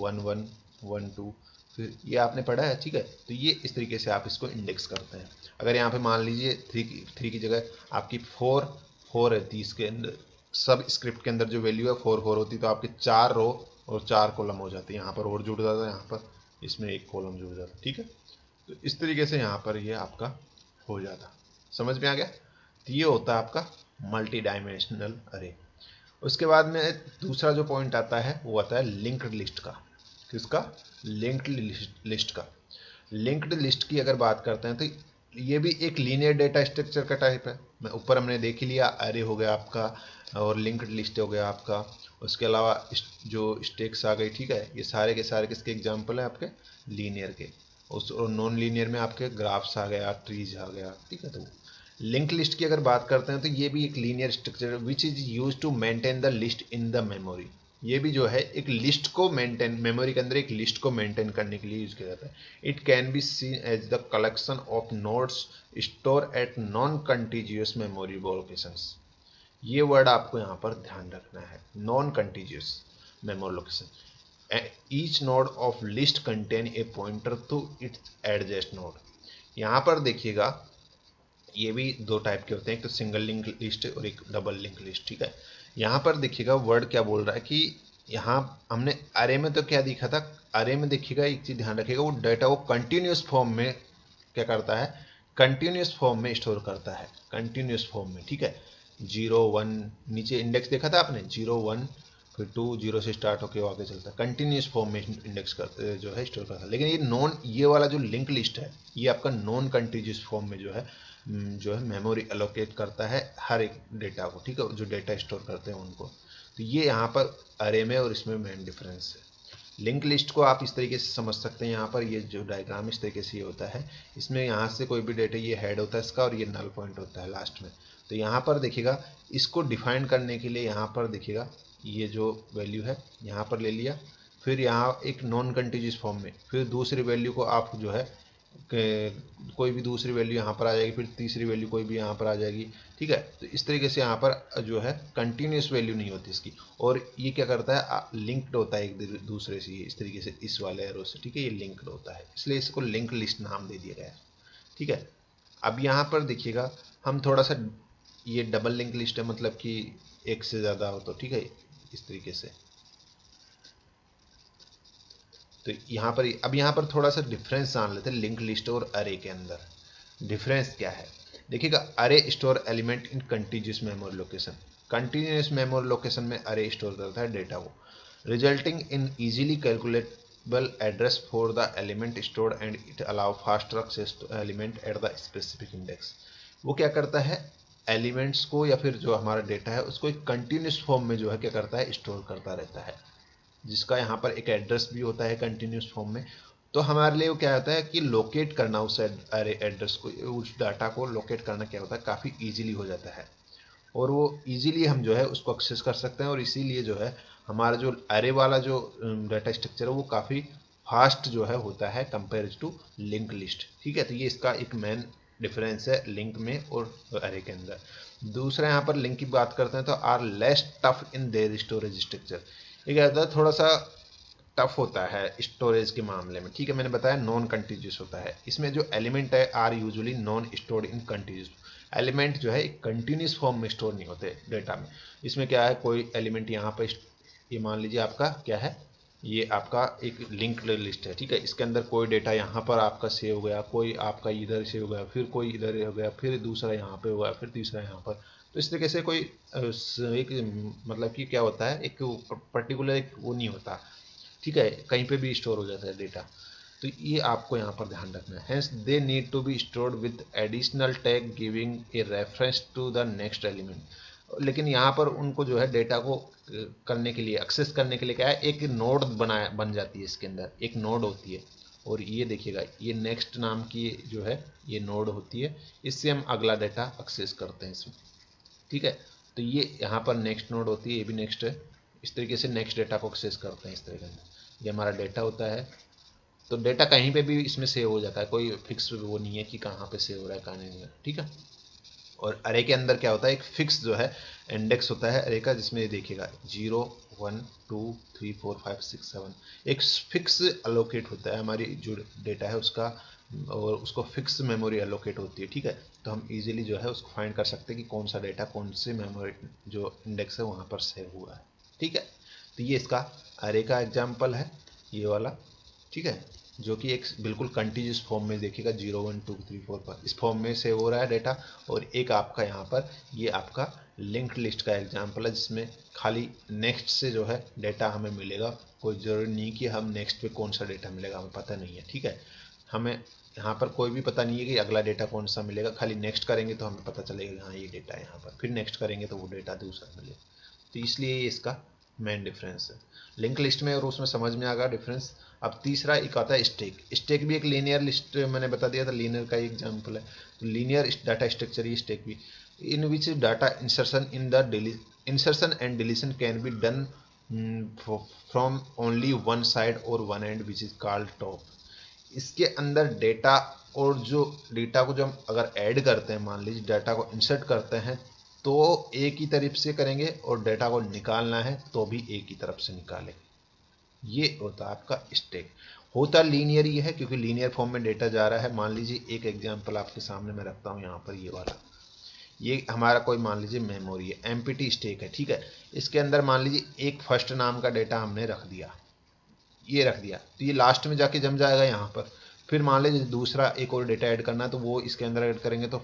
1 1 1 2, फिर ये आपने पढ़ा है, ठीक है। तो ये इस तरीके से आप इसको इंडेक्स करते हैं। अगर यहाँ पे मान लीजिए 3 की जगह आपकी 4 है, 30 के अंदर सब स्क्रिप्ट के अंदर जो वैल्यू है 4 होती, तो आपके 4 रो और 4 कॉलम हो जाते हैं। यहाँ पर और जुड़ जाता है, यहाँ पर इसमें एक कॉलम जुड़ जाता है, ठीक है। तो इस तरीके से यहाँ पर ये आपका हो जाता, समझ में आ गया। तो ये होता है आपका मल्टी डायमेंशनल अरे। उसके बाद में दूसरा जो पॉइंट आता है वो आता है लिंक्ड लिस्ट का। किसका? लिंक्ड लिस्ट का। लिंक्ड लिस्ट की अगर बात करते हैं तो ये भी एक लीनियर डेटा स्ट्रक्चर का टाइप है। मैं ऊपर हमने देख ही लिया, अरे हो गया आपका और लिंक्ड लिस्ट हो गया आपका। उसके अलावा जो स्टेक्स आ गई, ठीक है, ये सारे के सारे किसके एग्जाम्पल है आपके लीनियर के। उस और नॉन लीनियर में आपके ग्राफ्स आ गया, ट्रीज आ गया, ठीक है। तो लिंक लिस्ट की अगर बात करते हैं तो ये भी एक linear structure which is use to maintain the list in the memory. ये भी जो है एक लिस्ट को मेंटेन, मेमोरी के अंदर एक लिस्ट को मेंटेन करने के लिए यूज किया जाता है। It can be seen as the collection of nodes store at non contiguous memory locations. ये वर्ड आपको यहाँ पर ध्यान रखना है, non contiguous memory location. Each node of list contain a pointer to its adjacent node. यहाँ पर देखिएगा ये भी दो टाइप के होते हैं, एक तो सिंगल लिंक लिस्ट और एक डबल लिंक लिस्ट, ठीक है। यहाँ पर देखिएगा वर्ड क्या बोल रहा है कि यहाँ हमने अरे में तो क्या दिखा था, अरे में देखिएगा एक चीज ध्यान रखिएगा, वो डाटा वो कंटिन्यूस फॉर्म में क्या करता है, कंटिन्यूस फॉर्म में स्टोर करता है, कंटिन्यूस फॉर्म में, ठीक है। 0 1 नीचे इंडेक्स देखा था आपने, 0 1 फिर 2 0 से स्टार्ट होकर आगे चलता है, कंटिन्यूस फॉर्म में इंडेक्स करते जो है स्टोर करता है। लेकिन ये नॉन, ये वाला जो लिंक लिस्ट है ये आपका नॉन कंटिन्यूस फॉर्म में जो है मेमोरी एलोकेट करता है हर एक डेटा को, ठीक है, जो डेटा स्टोर करते हैं उनको। तो ये यहाँ पर अरे में और इसमें मेन डिफरेंस है। लिंक लिस्ट को आप इस तरीके से समझ सकते हैं, यहाँ पर ये जो डायग्राम इस तरीके से ये होता है, इसमें यहाँ से कोई भी डेटा, ये हेड होता है इसका और ये नल पॉइंट होता है लास्ट में। तो यहाँ पर देखिएगा इसको डिफाइन करने के लिए यहाँ पर देखिएगा ये जो वैल्यू है यहाँ पर ले लिया, फिर यहाँ एक नॉन कंटिन्यूअस फॉर्म में, फिर दूसरी वैल्यू को आप जो है कोई भी दूसरी वैल्यू यहाँ पर आ जाएगी, फिर तीसरी वैल्यू कोई भी यहाँ पर आ जाएगी, ठीक है। तो इस तरीके से यहाँ पर जो है कंटिन्यूस वैल्यू नहीं होती इसकी, और ये क्या करता है लिंक्ड होता है एक दूसरे से, इस तरीके से इस वाले एरो से, ठीक है, ये लिंक्ड होता है, इसलिए इसको लिंक लिस्ट नाम दे दिया गया है, ठीक है। अब यहाँ पर देखिएगा हम थोड़ा सा, ये डबल लिंक लिस्ट है, मतलब कि एक से ज़्यादा हो तो, ठीक है, इस तरीके से। तो यहाँ पर अब यहाँ पर थोड़ा सा डिफरेंस जान लेते हैं लिंक लिस्ट और अरे के अंदर। डिफरेंस क्या है देखिएगा, array store element in continuous memory location. Continuous memory location में अरे स्टोर करता है डेटा को, resulting in easily calculable address for the element stored and it allow faster access to element at the specific index. वो क्या करता है, elements को या फिर जो हमारा डेटा है उसको एक कंटिन्यूस फॉर्म में जो है क्या करता है, स्टोर करता रहता है, जिसका यहाँ पर एक एड्रेस भी होता है कंटिन्यूस फॉर्म में। तो हमारे लिए वो क्या होता है कि लोकेट करना उस एड्रेस को, उस डाटा को लोकेट करना क्या होता है, काफ़ी इजीली हो जाता है, और वो इजीली हम जो है उसको एक्सेस कर सकते हैं। और इसीलिए जो है हमारा जो अरे वाला जो डाटा स्ट्रक्चर है वो काफ़ी फास्ट जो है होता है कंपेयर टू लिंक लिस्ट, ठीक है। तो ये इसका एक मेन डिफरेंस है लिंक में और अरे के अंदर। दूसरा यहाँ पर लिंक की बात करते हैं तो are less tough in their storage structure. ये क्या होता है, थोड़ा सा टफ होता है स्टोरेज के मामले में, ठीक है। मैंने बताया नॉन कंटिन्यूस होता है, इसमें जो एलिमेंट है are usually non stored in continuous. Element जो है एक कंटिन्यूस फॉर्म में स्टोर नहीं होते डेटा में। इसमें क्या है, कोई एलिमेंट यहाँ पर, ये मान लीजिए आपका क्या है, ये आपका एक लिंक्ड लिस्ट है, ठीक है। इसके अंदर कोई डेटा यहाँ पर आपका सेव हो गया, कोई आपका इधर सेव हो गया, फिर कोई इधर हो गया, फिर दूसरा यहाँ पे हो गया, फिर तीसरा यहाँ पर। तो इस तरीके से कोई एक मतलब कि क्या होता है, एक पर्टिकुलर एक वो नहीं होता, ठीक है, कहीं पे भी स्टोर हो जाता है डेटा। तो ये आपको यहाँ पर ध्यान रखना है। Hence they need to be stored with additional tag giving a reference to the next element. लेकिन यहाँ पर उनको जो है डेटा को करने के लिए, एक्सेस करने के लिए क्या है, एक नोड बन जाती है, इसके अंदर एक नोड होती है। और ये देखिएगा ये नेक्स्ट नाम की जो है ये नोड होती है, इससे हम अगला डेटा एक्सेस करते हैं इसमें, ठीक है। तो ये यहाँ पर नेक्स्ट नोड होती है, ये भी नेक्स्ट है, इस तरीके से नेक्स्ट डेटा को एक्सेस करते हैं इस तरीके से। ये हमारा डेटा होता है, तो डेटा कहीं पे भी इसमें सेव हो जाता है, कोई फिक्स वो नहीं है कि कहाँ पे सेव हो रहा है कहाँ नहीं है, ठीक है। और अरे के अंदर क्या होता है, एक फिक्स जो है इंडेक्स होता है अरे का, जिसमें ये देखिएगा 0 1 2 3 4 5 6 7 एक फिक्स अलोकेट होता है हमारी जो डेटा है उसका, और उसको फिक्स मेमोरी अलोकेट होती है, ठीक है। तो हम इजीली जो है उसको फाइंड कर सकते हैं कि कौन सा डेटा कौन से मेमोरी जो इंडेक्स है वहाँ पर सेव हुआ है, ठीक है। तो ये इसका अरे का एग्जाम्पल है ये वाला, ठीक है, जो कि एक बिल्कुल कंटिन्यूस फॉर्म में देखिएगा 0 1 2 3 4 5 इस फॉर्म में सेव हो रहा है डेटा। और एक आपका यहाँ पर ये आपका लिंक्ड लिस्ट का एग्जाम्पल है, जिसमें खाली नेक्स्ट से जो है डेटा हमें मिलेगा, कोई ज़रूरी नहीं कि हम नेक्स्ट पे कौन सा डेटा मिलेगा हमें पता नहीं है, ठीक है। हमें यहाँ पर कोई भी पता नहीं है कि अगला डेटा कौन सा मिलेगा, खाली नेक्स्ट करेंगे तो हमें पता चलेगा हाँ ये डेटा है यहाँ पर, फिर नेक्स्ट करेंगे तो वो डेटा दूसरा मिलेगा। तो इसलिए ये इसका मेन डिफरेंस है लिंक लिस्ट में और उसमें, समझ में आ गया डिफरेंस। अब तीसरा एक आता है स्टैक। स्टैक भी एक लीनियर लिस्ट, मैंने बता दिया था लीनियर का एग्जांपल है। तो लीनियर डाटा स्ट्रक्चर ही स्टैक भी, in which data insertion in the insertion and deletion can be done from only one side और one end which is called top. इसके अंदर डेटा और जो डेटा को जो हम अगर ऐड करते हैं, मान लीजिए डाटा को इंसर्ट करते हैं तो एक ही तरफ से करेंगे, और डेटा को निकालना है तो भी एक ही तरफ से निकालेंगे। ये होता है आपका स्टैक। होता लीनियर ही है क्योंकि लीनियर फॉर्म में डेटा जा रहा है। मान लीजिए एक एग्जांपल आपके सामने मैं रखता हूँ यहाँ पर, ये वाला, ये हमारा कोई मान लीजिए मेमोरी है, एम्प्टी स्टैक है, ठीक है। इसके अंदर मान लीजिए एक फर्स्ट नाम का डेटा हमने रख दिया, ये रख दिया, तो ये लास्ट में जाके जम जाएगा यहाँ पर। फिर मान लीजिए दूसरा एक और डेटा ऐड करना है तो वो इसके अंदर ऐड करेंगे तो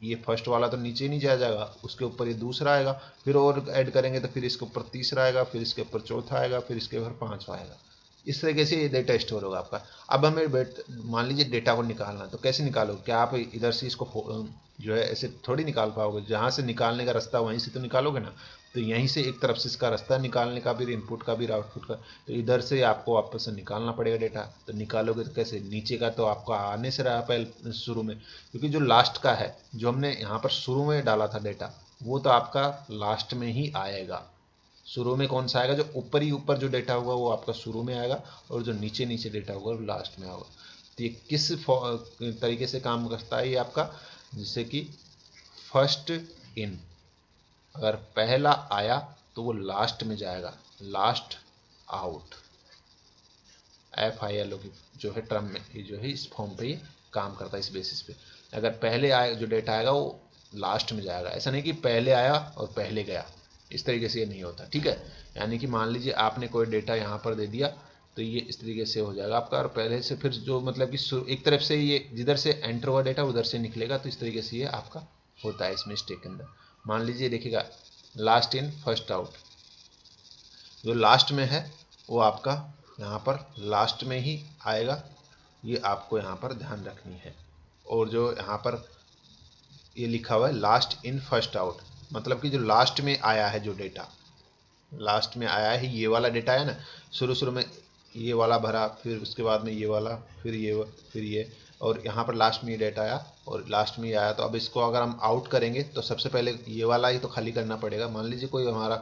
ये फर्स्ट वाला तो नीचे नहीं जाएगा, उसके ऊपर ये दूसरा आएगा, फिर और ऐड करेंगे तो फिर इसके ऊपर तीसरा आएगा, फिर इसके ऊपर चौथा आएगा, फिर इसके ऊपर पांचवा आएगा। इस तरीके से ये डेटा स्टोर होगा आपका। अब हमें मान लीजिए डेटा को निकालना है तो कैसे निकालोगे? क्या आप इधर से इसको जो है ऐसे थोड़ी निकाल पाओगे? जहाँ से निकालने का रास्ता वहीं से तो निकालोगे ना। तो यहीं से एक तरफ से इसका रास्ता निकालने का भी, इनपुट का भी आउटपुट का, तो इधर से आपको वापस से निकालना पड़ेगा डेटा। तो निकालोगे तो कैसे? नीचे का तो आपको आने से रहा पहले शुरू में, क्योंकि जो लास्ट का है जो हमने यहाँ पर शुरू में डाला था डेटा, वो तो आपका लास्ट में ही आएगा। शुरू में कौन सा आएगा? जो ऊपर ही ऊपर जो डेटा होगा वो आपका शुरू में आएगा, और जो नीचे नीचे डेटा होगा वो लास्ट में आएगा। तो ये किस तरीके से काम करता है ये आपका, जैसे कि फर्स्ट इन, अगर पहला आया तो वो लास्ट में जाएगा, लास्ट आउट, FILO की जो है टर्म में ये जो है इस फॉर्म पे ये काम करता है। इस बेसिस पे अगर पहले आए जो डेटा आएगा वो लास्ट में जाएगा। ऐसा नहीं कि पहले आया और पहले गया, इस तरीके से ये नहीं होता, ठीक है। यानी कि मान लीजिए आपने कोई डेटा यहाँ पर दे दिया तो ये इस तरीके से हो जाएगा आपका, और पहले से फिर जो मतलब कि एक तरफ से ये जिधर से एंटर हुआ डेटा उधर से निकलेगा, तो इस तरीके से ये आपका होता है इसमें स्टैक के अंदर। मान लीजिए देखिएगा लास्ट इन फर्स्ट आउट, जो लास्ट में है वो आपका यहाँ पर लास्ट में ही आएगा, ये आपको यहाँ पर ध्यान रखनी है। और जो यहाँ पर ये लिखा हुआ है लास्ट इन फर्स्ट आउट, मतलब कि जो लास्ट में आया है, जो डेटा लास्ट में आया है, ये वाला डेटा है ना, शुरू शुरू में ये वाला भरा, फिर उसके बाद में ये वाला, फिर ये, और यहाँ पर लास्ट में ये डेटा आया और लास्ट में ये आया। तो अब इसको अगर हम आउट करेंगे तो सबसे पहले ये वाला ही तो खाली करना पड़ेगा। मान लीजिए कोई हमारा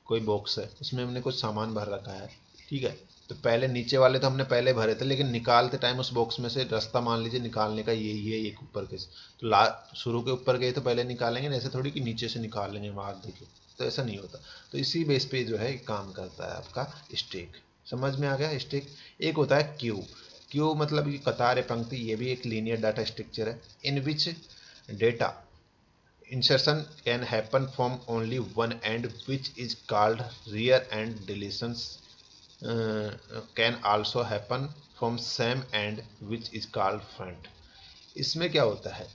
कोई बॉक्स है, उसमें हमने कुछ सामान भर रखा है, ठीक है। तो पहले नीचे वाले तो हमने पहले भरे थे, लेकिन निकालते टाइम उस बॉक्स में से रास्ता मान लीजिए निकालने का यही है एक ऊपर के, तो शुरू के ऊपर गए तो पहले निकालेंगे ना, ऐसे थोड़ी कि नीचे से निकाल लेंगे वहाँ देखिए, तो ऐसा नहीं होता। तो इसी बेस पे जो है काम करता है आपका स्टैक। समझ में आ गया स्टैक। एक होता है क्यू। क्यू मतलब कि कतार या पंक्ति, ये भी एक लीनियर डाटा स्ट्रक्चर है, in which data insertion can happen from only one end, which is called rear end. Deletions can also happen from same end, which is called front. इसमें क्या होता है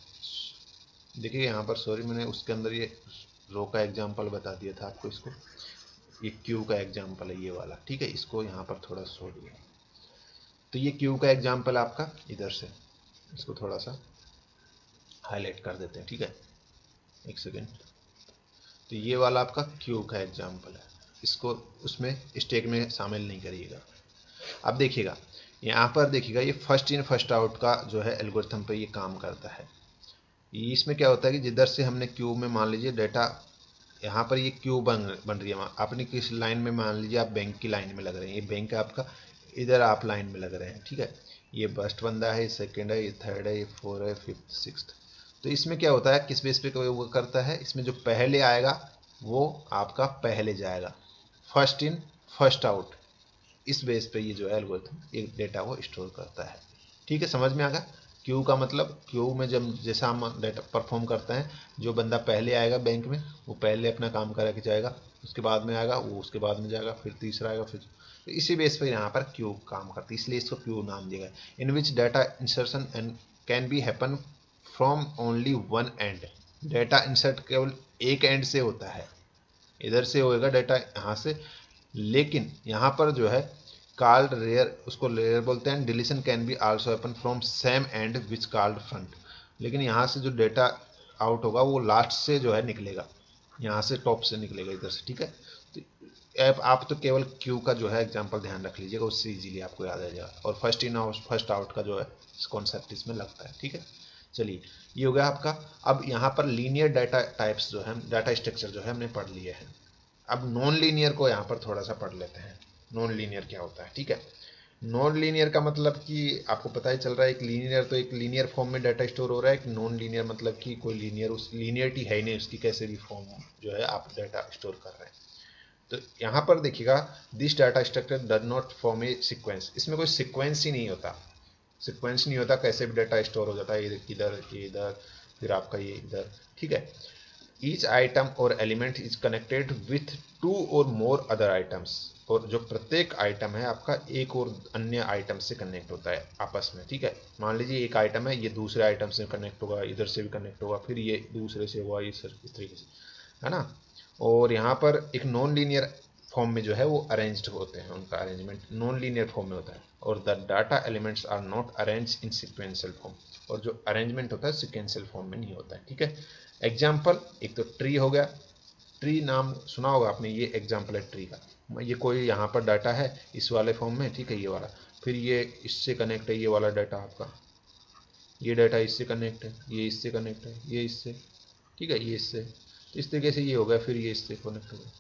देखिए यहाँ पर, सॉरी मैंने उसके अंदर ये रो का एग्जांपल बता दिया था आपको, इसको ये क्यू का एग्जांपल है ये वाला, ठीक है। इसको यहाँ पर थोड़ा छोड़िए, तो ये क्यू का एग्जांपल आपका इधर से, इसको थोड़ा सा हाईलाइट कर देते हैं, ठीक है, एक सेकेंड। तो ये वाला आपका क्यू का एग्जांपल है, इसको उसमें स्टैक में शामिल नहीं करिएगा। अब देखिएगा यहाँ पर, देखिएगा ये फर्स्ट इन फर्स्ट आउट का जो है एल्गोरिथम पे ये काम करता है। इसमें क्या होता है कि जिधर से हमने क्यू में मान लीजिए डेटा, यहाँ पर ये क्यू बन रही है, आपने किस लाइन में, मान लीजिए आप बैंक की लाइन में लग रहे हैं, ये बैंक है आपका, इधर आप लाइन में लग रहे हैं, ठीक है। ये फर्स्ट बंदा है, ये सेकंड है, ये थर्ड है, ये फोर है, फिफ्थ, सिक्स्थ। तो इसमें क्या होता है, किस बेस पे वो करता है, इसमें जो पहले आएगा वो आपका पहले जाएगा, फर्स्ट इन फर्स्ट आउट। इस बेस पे ये जो है एल्गोरिथम एक डेटा को स्टोर करता है। ठीक है, समझ में आ गया। क्यू का मतलब, क्यू में जब जैसा हम डेटा परफॉर्म करते हैं, जो बंदा पहले आएगा बैंक में वो पहले अपना काम करा के जाएगा, उसके बाद में आएगा वो उसके बाद में जाएगा, फिर तीसरा आएगा, फिर तो इसी बेस पर यहाँ पर क्यू काम करती है, इसलिए इसको क्यू नाम दिया गया। In which data insertion and can be happen from only one end. Data insert केवल एक एंड से होता है, इधर से होएगा डाटा यहाँ से, लेकिन यहाँ पर जो है कॉल्ड रेयर, उसको रेयर बोलते हैं। Deletion can be also happen from same and which called front. लेकिन यहाँ से जो डेटा आउट होगा वो लास्ट से जो है निकलेगा, यहाँ से टॉप से निकलेगा इधर से। ठीक है, तो आप तो केवल क्यू का जो है एग्जांपल ध्यान रख लीजिएगा, उससे इजीली आपको याद आ जाएगा। और फर्स्ट इन फर्स्ट आउट का जो है कॉन्सेप्ट इसमें लगता है। ठीक है, चलिए ये हो गया आपका। अब यहाँ पर लीनियर डाटा टाइप्स जो है, डाटा स्ट्रक्चर जो है हमने पढ़ लिए हैं। अब नॉन लीनियर को यहाँ पर थोड़ा सा पढ़ लेते हैं। नॉन लीनियर क्या होता है? ठीक है, नॉन लीनियर का मतलब कि आपको पता ही चल रहा है, एक लीनियर तो एक लीनियर फॉर्म में डाटा स्टोर हो रहा है, एक नॉन लीनियर मतलब कि कोई लीनियर, उस लीनियरिटी है ही नहीं उसकी, कैसे भी फॉर्म जो है आप डाटा स्टोर कर रहे हैं। तो यहाँ पर देखिएगा, this data structure does not form A sequence. इसमें कोई सीक्वेंस ही नहीं होता, सीक्वेंस नहीं होता, कैसे भी डाटा स्टोर हो जाता है, इधर ये इधर, फिर आपका ये इधर। ठीक है, ईच आइटम और element is connected with to और मोर अदर आइटम्स। और जो प्रत्येक आइटम है आपका एक और अन्य आइटम से कनेक्ट होता है आपस में। ठीक है, मान लीजिए एक आइटम है, ये दूसरे आइटम से कनेक्ट होगा, इधर से भी कनेक्ट होगा, फिर ये दूसरे से होगा, इस तरीके से, है ना। और यहाँ पर एक नॉन लीनियर फॉर्म में जो है वो अरेंज्ड होते हैं, उनका अरेंजमेंट नॉन लीनियर फॉर्म में होता है। और the data elements are not arrange in sequential form. और जो अरेंजमेंट होता है सिक्वेंशियल फॉर्म में नहीं होता है। ठीक है, एग्जाम्पल, एक तो ट्री हो गया, ट्री नाम सुना होगा आपने, ये एग्जाम्पल है ट्री का। ये कोई यहाँ पर डाटा है इस वाले फॉर्म में, ठीक है, ये वाला, फिर ये इससे कनेक्ट है, ये वाला डाटा आपका, ये डाटा इससे कनेक्ट है, ये इससे कनेक्ट है, ये इससे, ठीक है, ये इससे, तो इस तरीके से ये हो गया, फिर ये इससे कनेक्ट हो गया।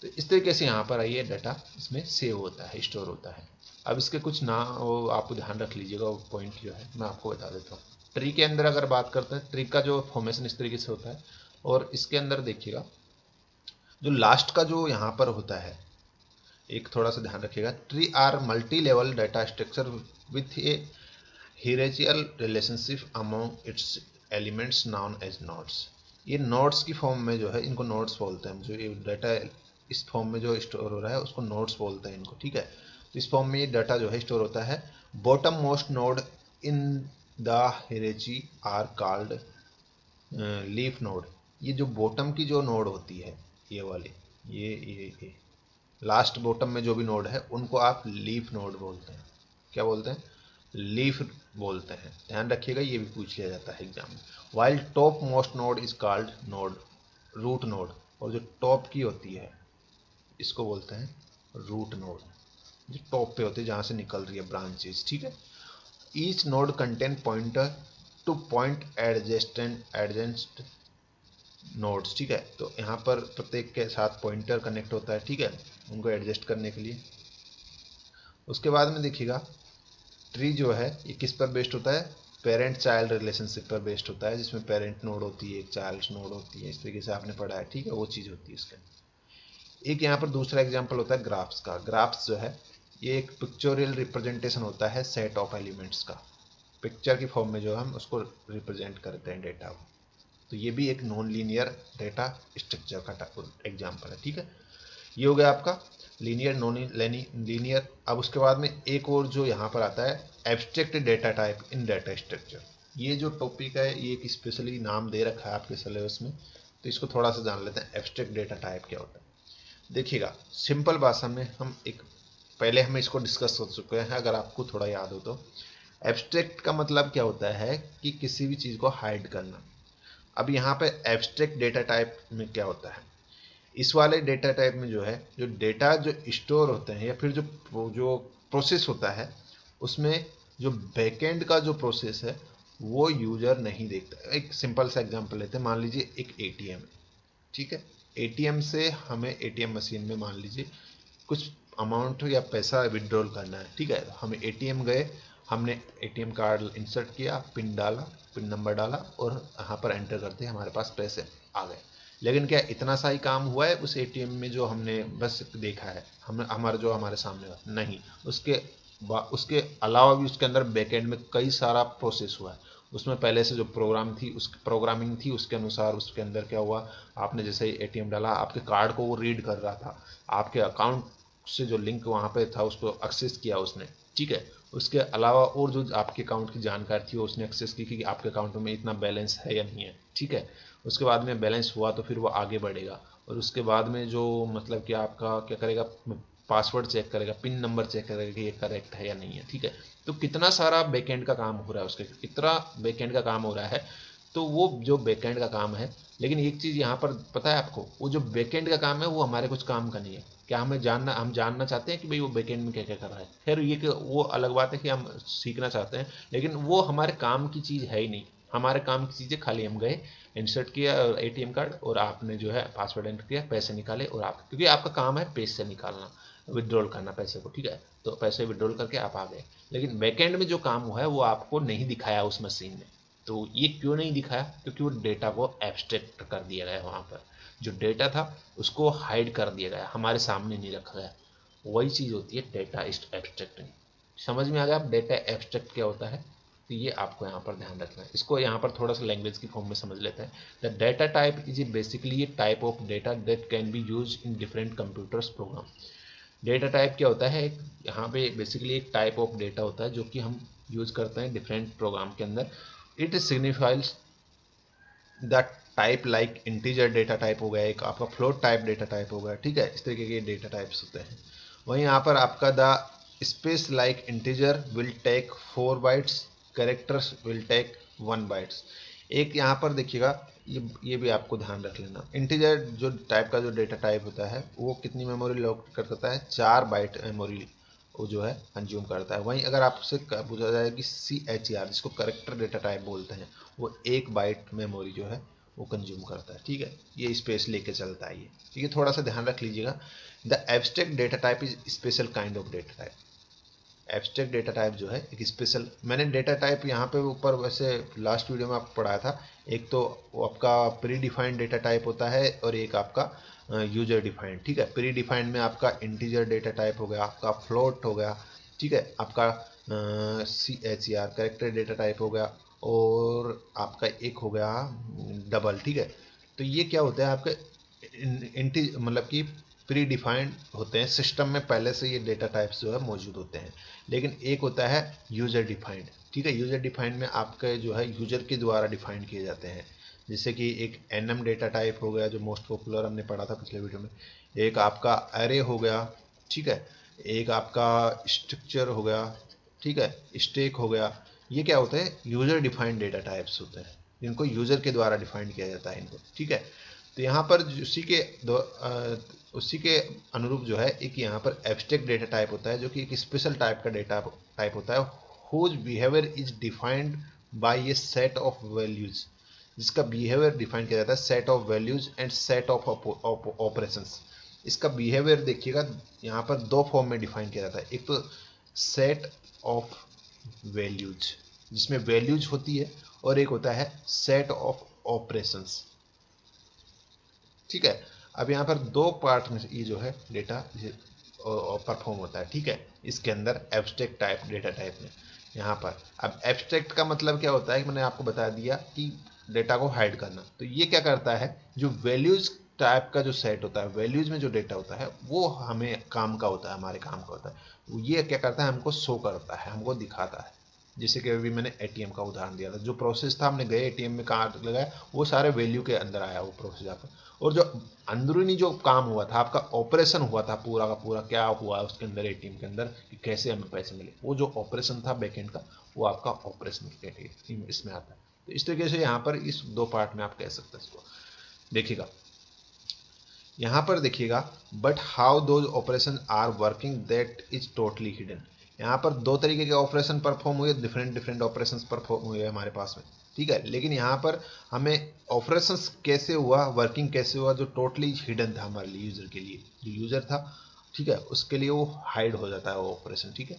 तो इस तरीके से यहाँ पर आइए डाटा इसमें सेव होता है, स्टोर होता है। अब इसके कुछ ना वो आप ध्यान रख लीजिएगा, वो पॉइंट जो है मैं आपको बता देता हूँ। ट्री के अंदर अगर बात करते हैं, ट्री का जो फॉर्मेशन इस तरीके से होता है। और इसके अंदर देखिएगा, जो लास्ट का जो यहाँ पर होता है, एक थोड़ा सा ध्यान रखिएगा, tree are multi level data structure with a hierarchical relationship among its elements known as nodes. ये नोड्स की फॉर्म में जो है, इनको नोड्स बोलते हैं। जो ये डाटा इस फॉर्म में जो स्टोर हो रहा है उसको नोड्स बोलते हैं इनको। ठीक है, तो इस फॉर्म में ये डाटा जो है स्टोर होता है। Bottom most node in the hierarchy are called leaf node. ये जो बॉटम की जो नोड होती है, ये वाली, ये लास्ट बॉटम में जो भी नोड है उनको आप लीफ नोड बोलते हैं। क्या बोलते हैं? लीफ बोलते हैं। ध्यान रखिएगा, ये भी पूछ लिया जाता है एग्जाम में। While top most node is called node, root node. और जो टॉप की होती है इसको बोलते हैं रूट नोड, जो टॉप पे होती है, जहाँ से निकल रही है ब्रांचेस। ठीक है, each node contain pointer to point adjacent nodes. ठीक है, तो यहाँ पर प्रत्येक के साथ पॉइंटर कनेक्ट होता है। ठीक है, उनको एडजस्ट करने के लिए। उसके बाद में देखिएगा, ट्री जो है ये किस पर बेस्ड होता है? पेरेंट चाइल्ड रिलेशनशिप पर बेस्ड होता है, जिसमें पेरेंट नोड होती है, एक चाइल्ड नोड होती है, इस तरीके से आपने पढ़ा है। ठीक है, वो चीज़ होती है इसके। एक यहाँ पर दूसरा एग्जाम्पल होता है ग्राफ्स का। ग्राफ्स जो है ये एक पिक्चोरियल रिप्रेजेंटेशन होता है सेट ऑफ एलिमेंट्स का। पिक्चर की फॉर्म में जो हम उसको रिप्रेजेंट करते हैं डेटा को। तो ये भी एक नॉन लीनियर डेटा स्ट्रक्चर का एग्जाम्पल है। ठीक है, ये हो गया आपका लीनियर, नॉन लीनियर। अब उसके बाद में एक और जो यहाँ पर आता है, abstract data type in data structure. ये जो टॉपिक है ये एक स्पेशली नाम दे रखा है आपके सिलेबस में, तो इसको थोड़ा सा जान लेते हैं। एब्स्ट्रैक्ट डेटा टाइप क्या होता है? देखिएगा, सिंपल भाषा में हम एक, पहले हम इसको डिस्कस कर चुके हैं, अगर आपको थोड़ा याद हो तो। एब्स्ट्रैक्ट का मतलब क्या होता है कि किसी भी चीज़ को हाइड करना। अब यहाँ पे एब्स्ट्रैक्ट डेटा टाइप में क्या होता है? इस वाले डेटा टाइप में जो है, जो डेटा जो स्टोर होते हैं या फिर जो प्रोसेस होता है, उसमें जो बैकएंड का जो प्रोसेस है वो यूजर नहीं देखता। एक सिंपल सा एग्जांपल लेते हैं, मान लीजिए एक एटीएम है। ठीक है, एटीएम से हमें एटीएम मशीन में मान लीजिए कुछ अमाउंट या पैसा विड्रॉल करना है। ठीक है, हम एटीएम गए हमने एटीएम कार्ड इंसर्ट किया, पिन डाला, पिन नंबर डाला और यहाँ पर एंटर करते हमारे पास पैसे आ गए। लेकिन क्या इतना सा ही काम हुआ है उस एटीएम में जो हमने बस देखा है, हम हमारा जो हमारे सामने हुआ? नहीं, उसके अलावा भी उसके अंदर बैकएंड में कई सारा प्रोसेस हुआ है। उसमें पहले से जो प्रोग्रामिंग थी उसके अनुसार उसके अंदर क्या हुआ, आपने जैसे ही एटीएम डाला आपके कार्ड को वो रीड कर रहा था, आपके अकाउंट से जो लिंक वहाँ पे था उसको एक्सेस किया उसने, ठीक है। उसके अलावा और जो आपके अकाउंट की जानकारी थी वो उसने एक्सेस की कि आपके अकाउंट में इतना बैलेंस है या नहीं है, ठीक है। उसके बाद में बैलेंस हुआ तो फिर वो आगे बढ़ेगा और उसके बाद में जो मतलब कि आपका क्या करेगा, पासवर्ड चेक करेगा, पिन नंबर चेक करेगा कि ये करेक्ट है या नहीं है, ठीक है। तो कितना सारा बैकएंड का काम हो रहा है, उसके कितना बैकएंड का काम हो रहा है। तो वो जो बैकएंड का काम है, लेकिन एक चीज़ यहाँ पर पता है आपको, वो जो बैकएंड का काम है वो हमारे कुछ काम का नहीं है। क्या हम जानना चाहते हैं कि भाई वो बैकएंड में क्या क्या कर रहा है? खैर ये कि वो अलग बात है कि हम सीखना चाहते हैं, लेकिन वो हमारे काम की चीज़ है ही नहीं। हमारे काम की चीज़ें खाली हम गए, इंसर्ट किया एटीएम कार्ड और आपने जो है पासवर्ड एंटर किया, पैसे निकाले और आप, क्योंकि आपका काम है पैसे निकालना, विड्रॉल करना पैसे को, ठीक है। तो पैसे विड्रॉल करके आप आ गए, लेकिन बैकएंड में जो काम हुआ है वो आपको नहीं दिखाया उस मशीन ने। तो ये क्यों नहीं दिखाया? क्योंकि वो डेटा को एब्स्ट्रैक्ट कर दिया गया, वहाँ पर जो डेटा था उसको हाइड कर दिया गया, हमारे सामने नहीं रखा गया। वही चीज़ होती है डेटा एब्स्ट्रैक्टिंग। समझ में आ गया? डेटा एब्स्ट्रैक्ट क्या होता है? तो ये आपको यहाँ पर ध्यान रखना है। इसको यहाँ पर थोड़ा सा लैंग्वेज की फॉर्म में समझ लेते हैं। The data type is basically a type of data that can be use in different computers program. Data type क्या होता है? यहाँ पे बेसिकली एक टाइप ऑफ डेटा होता है जो कि हम यूज करते हैं डिफरेंट प्रोग्राम के अंदर। It signifies the type like integer data type हो गया, एक आपका फ्लोट टाइप डेटा टाइप हो गया, ठीक है। इस तरीके के डेटा टाइप्स होते हैं। वहीं यहाँ पर आपका the space like integer will take 4 bytes, characters will take 1 bytes. एक यहाँ पर देखिएगा, ये भी आपको ध्यान रख लेना। इंटीजर जो टाइप का जो डेटा टाइप होता है वो कितनी मेमोरी लॉक कर सकता है? 4 बाइट मेमोरी वो जो है कंज्यूम करता है। वहीं अगर आपसे पूछा जाए कि CHR जिसको करेक्टर डेटा टाइप बोलते हैं, वो 1 बाइट मेमोरी जो है वो कंज्यूम करता है, ठीक है। ये स्पेस लेके चलता है ये, ठीक है। थोड़ा सा ध्यान रख लीजिएगा। The abstract data type is special kind of data type. Abstract data type जो है एक स्पेशल, मैंने डेटा टाइप यहाँ पे ऊपर वैसे लास्ट वीडियो में आपको पढ़ाया था। एक तो वो आपका प्री डिफाइंड डेटा टाइप होता है और एक आपका यूजर डिफाइंड, ठीक है। प्री डिफाइंड में आपका इंटीजर डेटा टाइप हो गया, आपका फ्लोट हो गया, ठीक है, आपका CHR कैरेक्टर डेटा टाइप हो गया और आपका एक हो गया डबल, ठीक है। तो ये क्या होता है आपके मतलब कि प्री डिफाइंड होते हैं सिस्टम में, पहले से ये डेटा टाइप्स जो है मौजूद होते हैं। लेकिन एक होता है यूजर डिफाइंड, ठीक है। यूजर डिफाइंड में आपके जो है यूजर के द्वारा डिफाइंड किए जाते हैं। जैसे कि एक NM डेटा टाइप हो गया जो मोस्ट पॉपुलर हमने पढ़ा था पिछले वीडियो में, एक आपका एरे हो गया, ठीक है, एक आपका स्ट्रक्चर हो गया, ठीक है, स्टैक हो गया। ये क्या होते हैं? यूजर डिफाइंड डेटा टाइप्स होते हैं, इनको यूजर के द्वारा डिफाइंड किया जाता है इनको, ठीक है। तो यहाँ पर उसी के अनुरूप जो है एक यहाँ पर एब्स्ट्रैक्ट डेटा टाइप होता है जो कि एक स्पेशल टाइप का डेटा टाइप होता है, whose behaviour is defined by a set of values, जिसका बिहेवियर डिफाइन किया जाता है set of values and set of operations. इसका बिहेवियर देखिएगा यहाँ पर 2 फॉर्म में डिफाइन किया जाता है। एक तो सेट ऑफ वैल्यूज जिसमें वैल्यूज होती है और एक होता है सेट ऑफ ऑपरेशंस, ठीक है। अब यहाँ पर 2 पार्ट में ये जो है डेटा परफॉर्म होता है, ठीक है, इसके अंदर एब्स्ट्रैक्ट टाइप डेटा टाइप में। यहाँ पर अब एब्स्ट्रैक्ट का मतलब क्या होता है कि मैंने आपको बता दिया कि डेटा को हाइड करना। तो ये क्या करता है, जो वैल्यूज टाइप का जो सेट होता है, वैल्यूज में जो डेटा होता है वो हमें काम का होता है, हमारे काम का होता है। ये क्या करता है, हमको शो करता है, हमको दिखाता है। जैसे कि अभी मैंने एटीएम का उदाहरण दिया था, जो प्रोसेस था हमने गए एटीएम में कार्ड लगाया, वो सारे वैल्यू के अंदर आया वो प्रोसेस आपका। और जो अंदरूनी जो काम हुआ था, आपका ऑपरेशन हुआ था पूरा का पूरा, क्या हुआ उसके अंदर एटीएम के अंदर कि कैसे हमें पैसे मिले, वो जो ऑपरेशन था बैकएंड का, वो आपका ऑपरेशन कैटेगरी इसमें आता है। तो इस तरीके से यहाँ पर इस 2 पार्ट में आप कह सकते हैं इसको। देखिएगा यहाँ पर देखिएगा, but how those operation are working that is totally hidden. यहाँ पर 2 तरीके के ऑपरेशन परफॉर्म हुए, डिफरेंट ऑपरेशन परफॉर्म हुए हमारे पास में, ठीक है। लेकिन यहाँ पर हमें ऑपरेशन कैसे हुआ, वर्किंग कैसे हुआ, जो टोटली हिडन था हमारे लिए, यूजर के लिए, जो यूजर था, ठीक है, उसके लिए वो हाइड हो जाता है वो ऑपरेशन, ठीक है।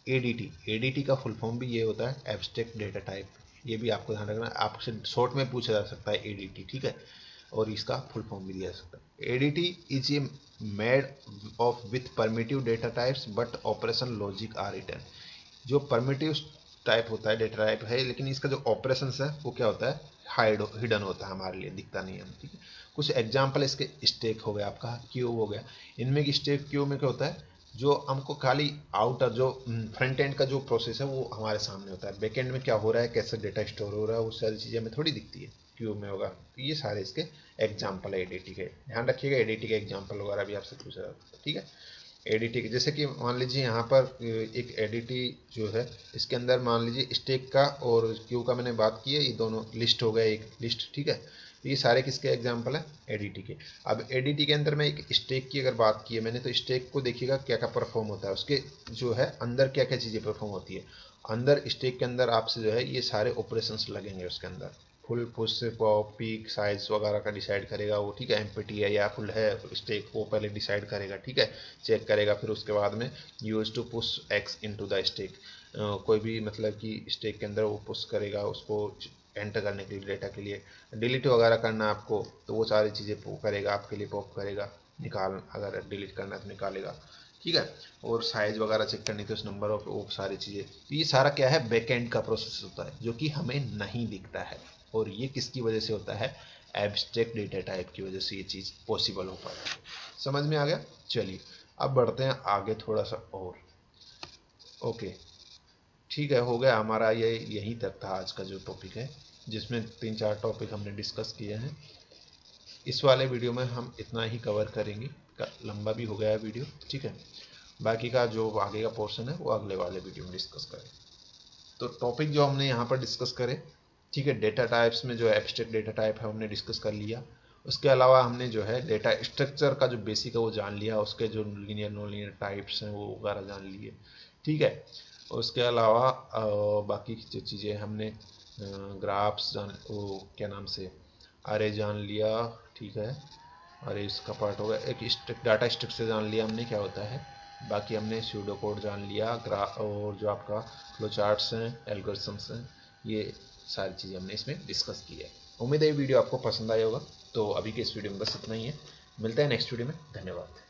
एडीटी का फुल फॉर्म भी ये होता है एब्स्ट्रैक्ट डेटा टाइप। ये भी आपको ध्यान रखना है, आपसे शॉर्ट में पूछा जा सकता है एडीटी, ठीक है, और इसका फुल फॉर्म भी दिया जा सकता है। ADT is a made of with primitive data types but operation logic are written. जो परमिटिव टाइप होता है डेटा टाइप है, लेकिन इसका जो ऑपरेशन है वो क्या होता है, हिडन होता है, हमारे लिए दिखता नहीं है, ठीक है। कुछ एग्जांपल इसके, स्टैक हो गया आपका, क्यू हो गया। इनमें स्टैक क्यू में क्या होता है, जो हमको खाली आउटर जो फ्रंट एंड का जो प्रोसेस है वो हमारे सामने होता है, बैक एंड में क्या हो रहा है, कैसे डेटा स्टोर हो रहा है, वो सारी चीज़ें हमें थोड़ी दिखती है, क्यू में होगा। तो ये सारे इसके एग्जाम्पल है एडीटी के, ध्यान रखिएगा। एडीटी के एग्जाम्पल वगैरह भी आपसे पूछा जाता है, ठीक है। एडीटी के जैसे कि मान लीजिए यहाँ पर एक एडीटी जो है, इसके अंदर मान लीजिए स्टैक का और क्यू का मैंने बात की है, ये दोनों लिस्ट हो गया एक लिस्ट, ठीक है। तो ये सारे किसके एग्जाम्पल है, एडीटी के। अब एडीटी के अंदर में एक स्टैक की अगर बात की है मैंने, तो स्टैक को देखिएगा क्या क्या परफॉर्म होता है, उसके जो है अंदर क्या क्या चीज़ें परफॉर्म होती है। अंदर स्टैक के अंदर आपसे जो है ये सारे ऑपरेशंस लगेंगे उसके अंदर, full push pop peak size वगैरह का डिसाइड करेगा वो, ठीक है। एम्प्टी है या फुल है स्टैक, वो पहले डिसाइड करेगा, ठीक है, चेक करेगा। फिर उसके बाद में use to push X into the stack, कोई भी मतलब कि स्टैक के अंदर वो पुश करेगा उसको एंटर करने के लिए, डेटा के लिए डिलीट वगैरह करना आपको, तो वो सारी चीज़ें वो करेगा आपके लिए, पॉप करेगा, निकाल अगर डिलीट करना है तो निकालेगा, ठीक है। और साइज वगैरह चेक करनी तो उस नंबर ऑफ, वो सारी चीज़ें। तो ये सारा क्या है, बैकएंड का प्रोसेस होता है जो कि हमें नहीं दिखता है, और ये किसकी वजह से होता है, एब्स्ट्रैक्ट डेटा टाइप की वजह से ये चीज़ पॉसिबल हो पाता है। समझ में आ गया। चलिए अब बढ़ते हैं आगे थोड़ा सा और। ओके ठीक है, हो गया हमारा ये, यहीं तक था आज का जो टॉपिक है, जिसमें 3-4 टॉपिक हमने डिस्कस किए हैं। इस वाले वीडियो में हम इतना ही कवर करेंगे, लंबा भी हो गया है वीडियो, ठीक है। बाकी का जो आगे का पोर्शन है वो अगले वाले वीडियो में डिस्कस करें। तो टॉपिक जो हमने यहाँ पर डिस्कस करे, ठीक है, डेटा टाइप्स में जो एब्स्ट्रैक्ट डेटा टाइप है हमने डिस्कस कर लिया। उसके अलावा हमने जो है डेटा स्ट्रक्चर का जो बेसिक है वो जान लिया, उसके जो लीनियर नॉन लीनियर टाइप्स हैं वो वगैरह जान लिए, ठीक है। उसके अलावा बाकी की जो चीज़ें हमने ग्राफ्स जान, वो क्या नाम से, अरे जान लिया, ठीक है, अरे इसका पार्ट होगा। एक डाटा स्ट्रक्चर जान लिया हमने क्या होता है। बाकी हमने स्यूडो कोड जान लिया, ग्राफ और जो आपका फ्लो चार्ट्स हैं, एल्गोरिथम्स हैं, ये सारी चीज़ें हमने इसमें डिस्कस की है। उम्मीद है ये वीडियो आपको पसंद आया होगा। तो अभी के इस वीडियो में बस इतना ही है, मिलते हैं नेक्स्ट वीडियो में, धन्यवाद।